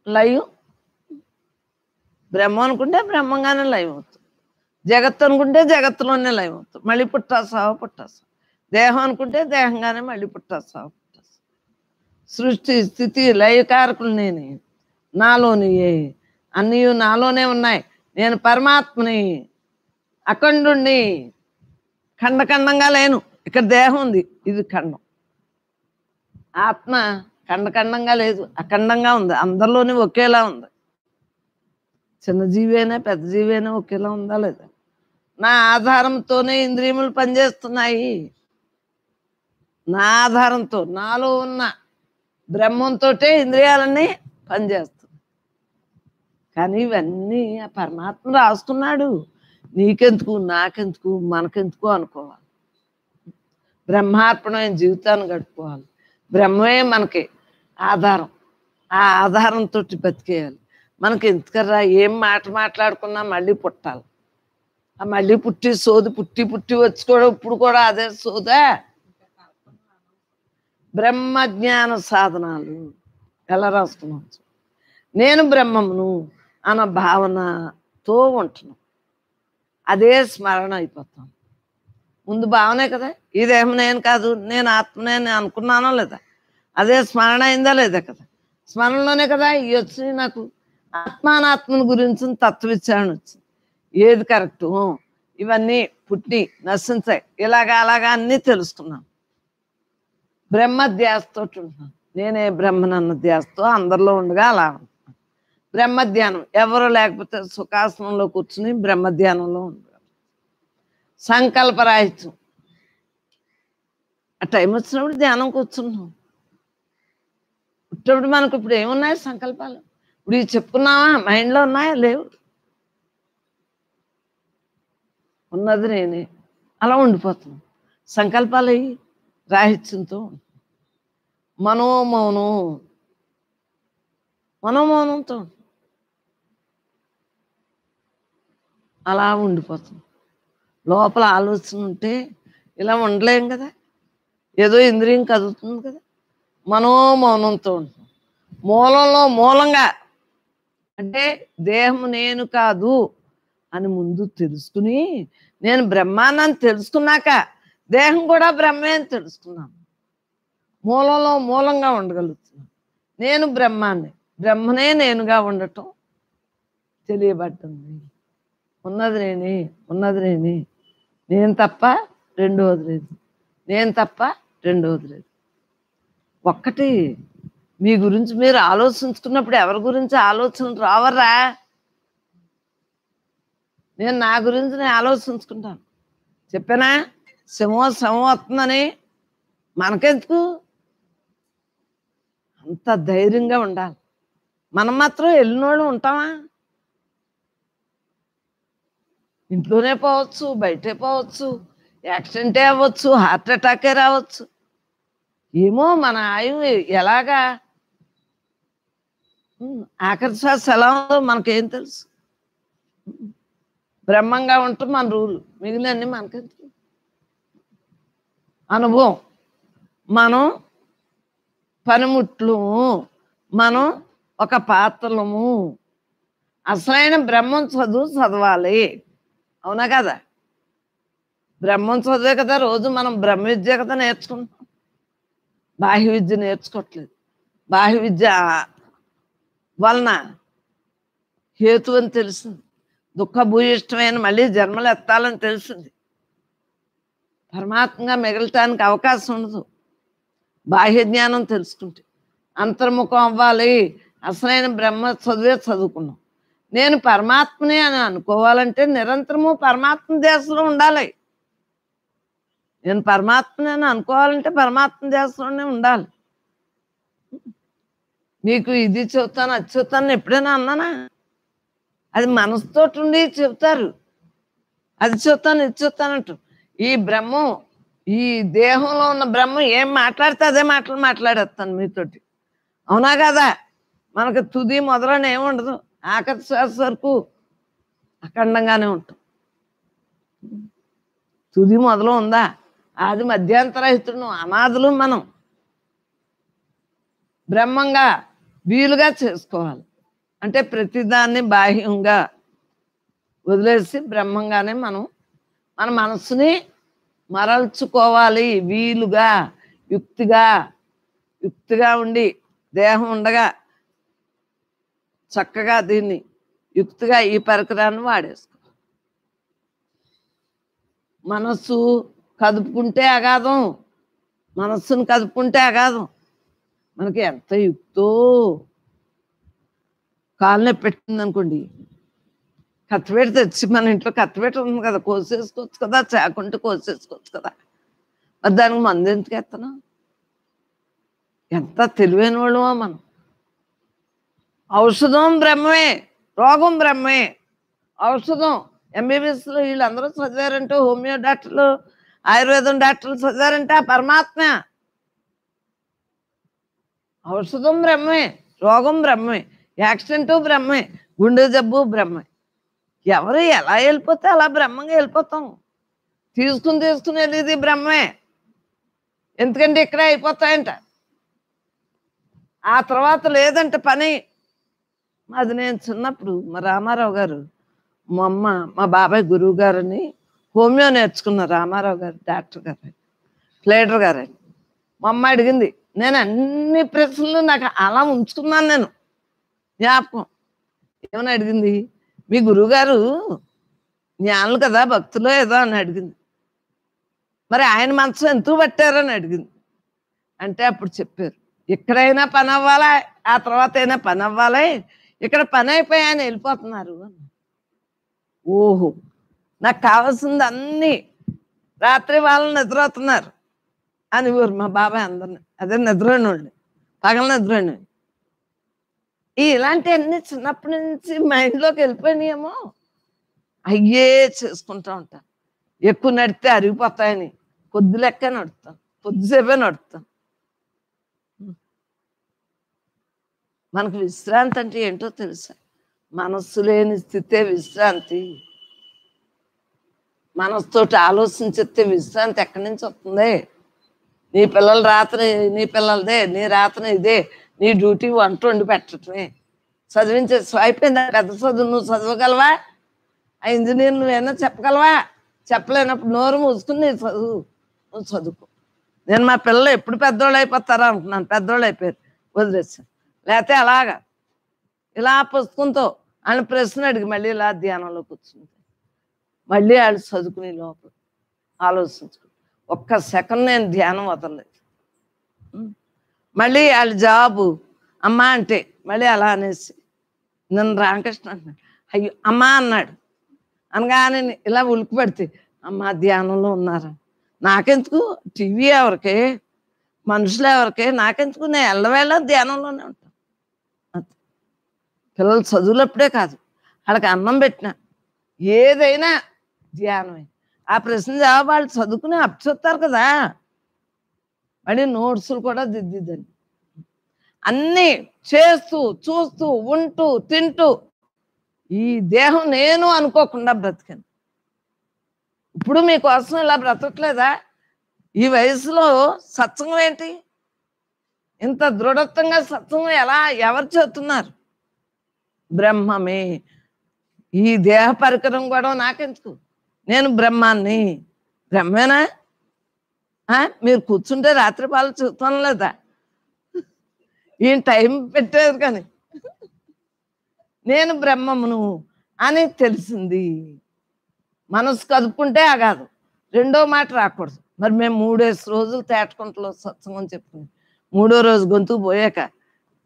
లయం. బ్రహ్మ అనుకుంటే బ్రహ్మంగానే లయం అవుతుంది. జగత్తు అనుకుంటే జగత్తులోనే లయం అవుతుంది. మళ్ళీ పుట్టాసావు పుట్టాసావు. దేహం అనుకుంటే దేహంగానే మళ్ళీ పుట్టాసావు పుట్టాసావు. సృష్టి స్థితి లయకారకులు నేనే, నాలోనియే. అన్నీ నాలోనే ఉన్నాయి. నేను పరమాత్మని, అఖండుణ్ణి, ఖండఖండంగా లేను. ఇక్కడ దేహం ఉంది, ఇది ఖండం. ఆత్మ ఖండఖండంగా లేదు, అఖండంగా ఉంది. అందరిలోనే ఒకేలా ఉంది. చిన్న జీవైనా పెద్ద జీవైనా ఒకేలా ఉందా లేదా? నా ఆధారంతోనే ఇంద్రియములు పనిచేస్తున్నాయి. నా ఆధారంతో, నాలో ఉన్న బ్రహ్మంతో ఇంద్రియాలన్నీ పనిచేస్తున్నాయి. కానీ ఇవన్నీ ఆ పరమాత్మ రాసుకున్నాడు. నీకెందుకు, నాకెందుకు, మనకెందుకు అనుకోవాలి. బ్రహ్మార్పణమైన జీవితాన్ని గడుపుకోవాలి. బ్రహ్మే మనకి ఆధారం. ఆ ఆధారంతో బతికేయాలి. మనకి ఎందుకర్రా ఏం మాట మాట్లాడుకున్నా మళ్ళీ పుట్టాలి. ఆ మళ్ళీ పుట్టి సోది పుట్టి పుట్టి వచ్చి కూడా ఇప్పుడు కూడా అదే సోదా. బ్రహ్మజ్ఞాన సాధనాలు ఎలా రాసుకున్నాం? నేను బ్రహ్మమును అన్న భావనతో ఉంటున్నాం. అదే స్మరణ అయిపోతాం. ముందు భావనే కదా, ఇదేమో నేను కాదు, నేను ఆత్మనే అనుకున్నానో లేదా? అదే స్మరణ అయిందా లేదా కదా? స్మరణలోనే కదా ఇవి వచ్చినాయి నాకు. ఆత్మానాత్మని గురించి తత్వవిచారణ వచ్చింది. ఏది కరెక్టు, ఇవన్నీ పుట్టి నశించాయి, ఇలాగా అలాగా అన్నీ తెలుసుకున్నాను. బ్రహ్మ ధ్యాసతో ఉంటున్నాను. నేనే బ్రహ్మనన్న ధ్యాసతో అందరిలో ఉండగా అలా ఉంటున్నాను. బ్రహ్మధ్యానం ఎవరు లేకపోతే సుఖాసనంలో కూర్చుని బ్రహ్మధ్యానంలో ఉండగలరు. సంకల్పరాహిత్యం. ఆ టైం వచ్చినప్పుడు ధ్యానం కూర్చున్నాం. పుట్టినప్పుడు మనకు ఇప్పుడు ఏమున్నాయి సంకల్పాలు? ఇప్పుడు ఇవి చెప్పుకున్నావా? మైండ్లో ఉన్నాయా? లేవు. ఉన్నది నేనే, అలా ఉండిపోతున్నాం. సంకల్పాలు అయ్యి రాహిత్యంతో మనోమౌనం, మనోమౌనంతో అలా ఉండిపోతుంది. లోపల ఆలోచన ఉంటే ఇలా ఉండలేం కదా, ఏదో ఇంద్రియం కదులుతుంది కదా. మనోమౌనంతో ఉంటుంది. మూలంలో మూలంగా అంటే దేహం నేను కాదు అని ముందు తెలుసుకుని, నేను బ్రహ్మాన్ని తెలుసుకున్నాక దేహం కూడా బ్రహ్మే అని తెలుసుకున్నాను. మూలంలో మూలంగా ఉండగలుగుతున్నాను. నేను బ్రహ్మాన్ని, బ్రహ్మనే నేనుగా ఉండటం తెలియబడ్డంది. ఉన్నది నేనే, ఉన్నది నేనే, నేను తప్ప రెండోది లేదు, నేను తప్ప రెండోది లేదు. ఒక్కటి మీ గురించి మీరు ఆలోచించుకున్నప్పుడు ఎవరి గురించి ఆలోచన రావరా? నేను నా గురించి నేను ఆలోచించుకుంటాను. చెప్పానా సింహం వస్తుందని? మనకెందుకు? అంత ధైర్యంగా ఉండాలి. మనం మాత్రం వెళ్ళినోళ్ళు ఉంటామా? ఇంట్లోనే పోవచ్చు, బయటే పోవచ్చు, యాక్సిడెంటే అవ్వచ్చు, హార్ట్ అటాకే రావచ్చు. ఏమో మన ఆయువు ఎలాగా ఆఖరి శ్వాస ఎలా ఉందో మనకేం తెలుసు? బ్రహ్మంగా ఉంటూ మన రూలు, మిగిలినన్ని మనకెందుకు? అనుభవం. మనం పనిముట్లు, మనం ఒక పాత్రలము. అసలైన బ్రహ్మం చదవాలి. అవునా కదా? బ్రహ్మం చదివే కదా రోజు మనం బ్రహ్మ విద్య కదా నేర్చుకుంటాం. బాహ్య విద్య నేర్చుకోవట్లేదు. బాహ్య విద్య వలన హేతు అని తెలిసింది. దుఃఖభూయిష్టమైన మళ్ళీ జన్మలు ఎత్తాలని తెలిసింది. పరమాత్మగా మిగలటానికి అవకాశం ఉండదు బాహ్య జ్ఞానం తెలుసుకుంటే. అంతర్ముఖం అవ్వాలి. అసలైన బ్రహ్మ చదివే చదువుకున్నాం. నేను పరమాత్మని అని అనుకోవాలంటే నిరంతరము పరమాత్మ ధ్యాసలో ఉండాలి. నేను పరమాత్మని అని అనుకోవాలంటే పరమాత్మ ధ్యాసలోనే ఉండాలి. మీకు ఇది చెబుతాను అది చెబుతాను ఎప్పుడైనా అన్నానా? అది మనసుతోటి ఉండి చెబుతారు. అది చెబుతాను ఇది చెబుతానంటు. ఈ బ్రహ్మం, ఈ దేహంలో ఉన్న బ్రహ్మం ఏం మాట్లాడితే అదే మాటలు మాట్లాడేస్తాను మీతోటి. అవునా కదా? మనకు తుది మొదలని ఏముండదు. ఆఖరి శ్వాస వరకు అఖండంగానే ఉంటాం. తుది మొదలు ఉందా? ఆది మధ్యాంతరహితుడు, అనాథులు మనం. బ్రహ్మంగా వీలుగా చేసుకోవాలి అంటే ప్రతిదాన్ని బాహ్యంగా వదిలేసి బ్రహ్మంగానే మనం మన మనస్సుని మరల్చుకోవాలి. వీలుగా యుక్తిగా ఉండి దేహం ఉండగా చక్కగా దీన్ని యుక్తిగా ఈ పరికరాన్ని వాడేసుకో. మనస్సు కదుపుకుంటే అగాధం, మనస్సును కదుపుకుంటే అగాధం. మనకి ఎంత యుక్తో. కాళ్ళనే పెట్టింది అనుకోండి, కత్తిపేట తెచ్చి మన ఇంట్లో కత్తిపేట ఉంది కదా, కోసేసుకోవచ్చు కదా, చాకుంటే కోసేసుకోవచ్చు కదా, మరి దానికి మందు ఎందుకు ఎత్తనం? ఎంత తెలివైన వాళ్ళమో మనం. ఔషధం బ్రహ్మే, రోగం బ్రహ్మే. ఔషధం ఎంబీబీఎస్లో వీళ్ళందరూ చదివారంటే, హోమియో డాక్టర్లు, ఆయుర్వేదం డాక్టర్లు చదివారంటే ఆ పరమాత్మ. ఔషధం బ్రహ్మే, రోగం బ్రహ్మే, యాక్సిడెంటు బ్రహ్మే, గుండె జబ్బు బ్రహ్మే. ఎవరు ఎలా వెళ్ళిపోతే అలా బ్రహ్మంగా వెళ్ళిపోతాం. తీసుకుని వెళ్ళేది బ్రహ్మే. ఎందుకంటే ఇక్కడే అయిపోతాయంట. ఆ తర్వాత లేదంటే పని. అది నేను చిన్నప్పుడు మా రామారావు గారు, మా అమ్మ, మా బాబాయ్ గురువు గారని హోమియో నేర్చుకున్న రామారావు గారు, డాక్టర్ గారు, ప్లేడర్ గారని. మా అమ్మ అడిగింది. నేను అన్ని ప్రశ్నలు నాకు అలా ఉంచుకున్నాను నేను జ్ఞాపకం. ఏమని అడిగింది? మీ గురువుగారు జ్ఞానులు కదా, భక్తులో ఏదో అని అడిగింది. మరి ఆయన మనసు ఎందుకు పట్టారని అడిగింది. అంటే అప్పుడు చెప్పారు, ఎక్కడైనా పని అవ్వాలా, ఆ తర్వాత అయినా పని అవ్వాలి, ఇక్కడ పని అయిపోయి ఆయన వెళ్ళిపోతున్నారు. ఓహో, నాకు కావాల్సింది అన్నీ, రాత్రి వాళ్ళు నిద్రవుతున్నారు అని ఊరు మా బాబాయ్ అందరిని. అదే నిద్రని వాళ్ళు, పగల నిద్రని. ఇలాంటివన్నీ చిన్నప్పటి నుంచి మైండ్లోకి వెళ్ళిపోయినాయేమో. అయ్యే చేసుకుంటా ఉంటాను. ఎక్కువ నడితే అరిగిపోతాయని కొద్ది లెక్క నడుస్తాను, కొద్దిసేపే నడుస్తాను. మనకు విశ్రాంతి అంటే ఏంటో తెలుసా? మనస్సు లేని స్థితే విశ్రాంతి. మనసుతోటి ఆలోచించేస్తే విశ్రాంతి ఎక్కడి నుంచి వస్తుంది? నీ పిల్లల రాత్రి నీ పిల్లలదే, నీ రాత్రి ఇదే, నీ డ్యూటీ వంట వండి పెట్టడమే. చదివించే అయిపోయిందా పెద్ద చదువు? నువ్వు చదవగలవా? ఆ ఇంజనీర్ నువ్వేనా చెప్పగలవా? చెప్పలేనప్పుడు నోరు మూసుకుని నీ చదువు, నువ్వు చదువుకో. నేను మా పిల్లలు ఎప్పుడు పెద్దోళ్ళు అయిపోతారా అనుకున్నాను. పెద్దోళ్ళు అయిపోయారు, వదిలేసాను. లేకపోతే అలాగా ఇలా పుస్తకంతో ఆయన ప్రశ్న అడిగి మళ్ళీ ఇలా ధ్యానంలో కూర్చుంటే మళ్ళీ వాళ్ళు చదువుకునే లోపల ఆలోచించుకో. ఒక్క సెకండ్ నేను ధ్యానం వదలలేదు. మళ్ళీ వాళ్ళ జాబు అమ్మ అంటే మళ్ళీ అలా అనేసి నన్ను రామకృష్ణ అంటున్నాడు. అయ్యో అమ్మ అన్నాడు అనగానే ఇలా ఉలికి పడితే అమ్మ ధ్యానంలో ఉన్నారా? నాకెందుకు? టీవీ ఎవరికే, మనుషులు ఎవరికే, నాకెందుకు? నేను ఎల్లవేళ ధ్యానంలోనే ఉంటాను. పిల్లలు చదువులప్పుడే కాదు, వాళ్ళకి అన్నం పెట్టిన ఏదైనా ధ్యానమే. ఆ ప్రశ్న జవాబు వాళ్ళు చదువుకుని అప్పచెప్తారు కదా, మళ్ళీ నోట్సులు కూడా దిద్దిద్దని. అన్నీ చేస్తూ చూస్తూ ఉంటూ తింటూ ఈ దేహం నేను అనుకోకుండా బ్రతికాను. ఇప్పుడు మీకోసం ఇలా బ్రతకట్లేదా? ఈ వయసులో సత్సంగం ఏంటి? ఇంత దృఢత్వంగా సత్సంగం ఎలా ఎవరు చేస్తున్నారు? బ్రహ్మమే. ఈ దేహ పరికరం కూడా నాకెందుకు? నేను బ్రహ్మాన్ని. బ్రహ్మేనా? మీరు కూర్చుంటే రాత్రి పాలు చూస్తాను లేదా? ఈయన టైం పెట్టేది కానీ నేను బ్రహ్మమును అని తెలిసింది. మనసు కదుపుకుంటే కాదు, రెండో మాట రాకూడదు. మరి మేము 3 రోజులు తేటకుంటలో సత్సంగం చెప్పుకుని 3వ రోజు గొంతుకు పోయాక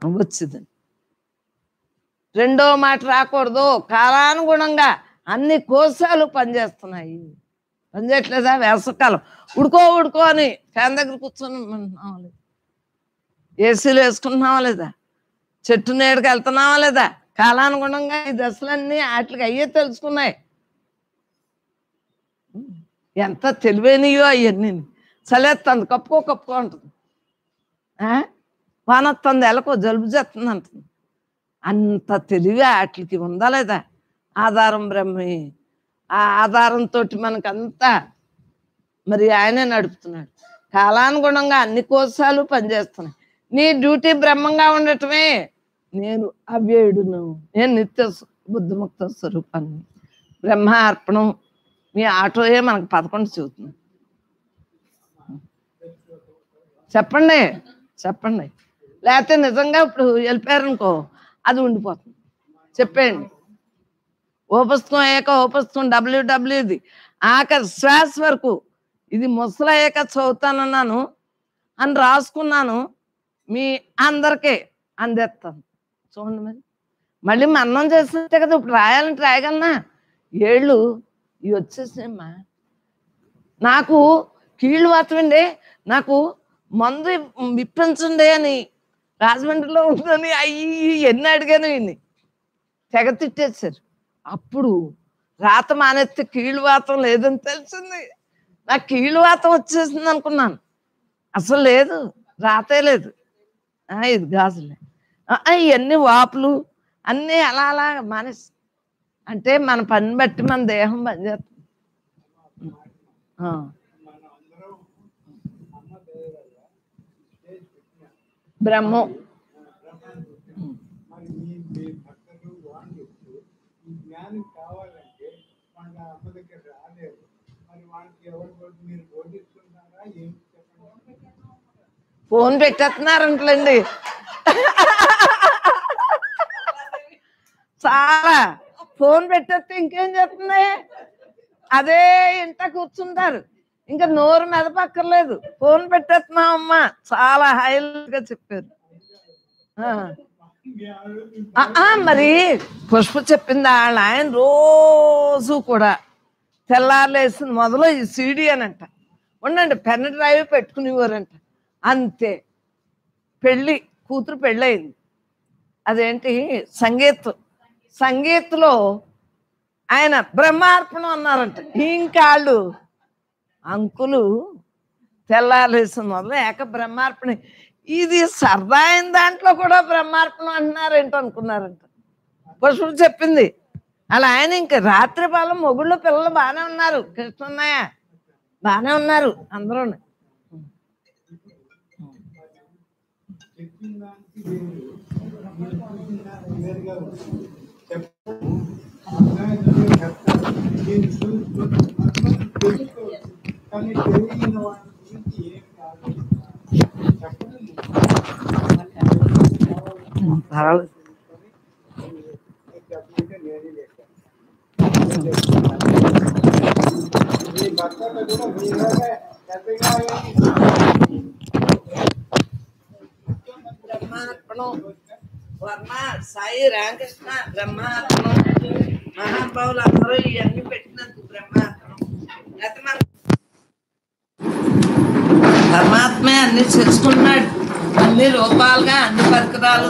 వచ్చిందని రెండో మాట రాకూడదు. కాలానుగుణంగా అన్ని కోశాలు పనిచేస్తున్నాయి. పనిచేయట్లేదా? వేసవకాలం ఉడుకో అని ఫ్యాన్ దగ్గర కూర్చొని ఏసీలు వేసుకుంటున్నావా లేదా? చెట్టు నీడకి వెళ్తున్నావా లేదా? కాలానుగుణంగా ఈ దశలన్నీ వాటికి అయ్యే తెలుసుకున్నాయి. ఎంత తెలివైనయో అవన్నీ. చలేస్తుంది, కప్పుకో ఉంటుంది. వానొస్తుంది, ఎలకో జలుబు చేస్తుంది అంటుంది. అంత తెలివి వాటికి ఉందా లేదా? ఆధారం బ్రహ్మే. ఆ ఆధారంతో మనకంతా మరి ఆయనే నడుపుతున్నాడు. కాలానుగుణంగా అన్ని కోశాలు పనిచేస్తున్నాయి. నీ డ్యూటీ బ్రహ్మంగా ఉండటమే. నేను అవ్యయుడును, నేను నిత్య బుద్ధిముక్త స్వరూపాన్ని. బ్రహ్మ అర్పణం. మీ ఆటోయే మనకు 11 చూస్తుంది. చెప్పండి. లేకపోతే నిజంగా ఇప్పుడు వెళ్ళిపోయారనుకో, అది ఉండిపోతుంది. చెప్పేయండి. ఓ పుస్తకం అయ్యాక ఓ పుస్తకం WWది ఆఖరి శ్వాస వరకు ఇది ముసలయ్యాక చదువుతానన్నాను అని రాసుకున్నాను. మీ అందరికీ అందేస్తాను. చూడండి. మళ్ళీ మన్నం చేసినట్టే కదా. ఇప్పుడు రాయాలంటే రాయగలనా? ఏళ్ళు ఇవి వచ్చేసాయమ్మా. నాకు కీళ్ళు వాతమండి, నాకు మందు ఇప్పించండి అని రాజమండ్రిలో ఉందని అయ్యి ఎన్ని అడిగాను. ఇన్ని తెగ తిట్టేశారు. అప్పుడు రాత మానేస్తే కీళ్ళు వాతం లేదని తెలిసింది. నాకు కీళ్ళు వాతం వచ్చేసింది అనుకున్నాను. అసలు లేదు, రాతే లేదు. ఇది గాజులే. ఇవన్నీ వాపులు అన్నీ అలా మానేసి. అంటే మన పని బట్టి మన దేహం పనిచేస్తుంది. బ్రహ్మం ఫోన్ పెట్టేస్తున్నారంటండి. చాలా ఫోన్ పెట్టేస్తే ఇంకేం చెప్తుంది? అదే ఇంట కూర్చుంటారు, ఇంకా నోరు మెదపక్కర్లేదు. ఫోన్ పెట్టేస్తున్నామమ్మా. చాలా హైలైట్గా చెప్పారు. మరి పుష్ప చెప్పింది వాళ్ళ ఆయన రోజు కూడా తెల్లారులేసింది మొదలు ఈ సీడీ అనంట. ఉండండి, పెన్ డ్రైవ్ పెట్టుకునేవారంట. అంతే. కూతురు పెళ్ళయింది. అదేంటి సంగీత్లో ఆయన బ్రహ్మార్పణం అన్నారంట. ఇంకాళ్ళు అంకులు తెల్లారేసింది మొదలు ఏక బ్రహ్మార్పణ. ఇది సరదా అయిన దాంట్లో కూడా బ్రహ్మార్పణం అంటున్నారేంటో అనుకున్నారంట. పుష్ప చెప్పింది. అలా ఆయన ఇంకా రాత్రి పాలం మొగుళ్ళు పిల్లలు బాగానే ఉన్నారు. కృష్ణన్నయ్య బాగానే ఉన్నారు అందరూ. బ్రహ్మార్పణం. వర్మ సాయి రామకృష్ణ బ్రహ్మార్పణం. మహానుభావులు అందరూ ఇవన్నీ పెట్టినందుకు బ్రహ్మార్పణం. అయితే మన పరమాత్మే అన్ని చేసుకున్నాడు. అన్ని రూపాలుగా అన్ని పరికరాలు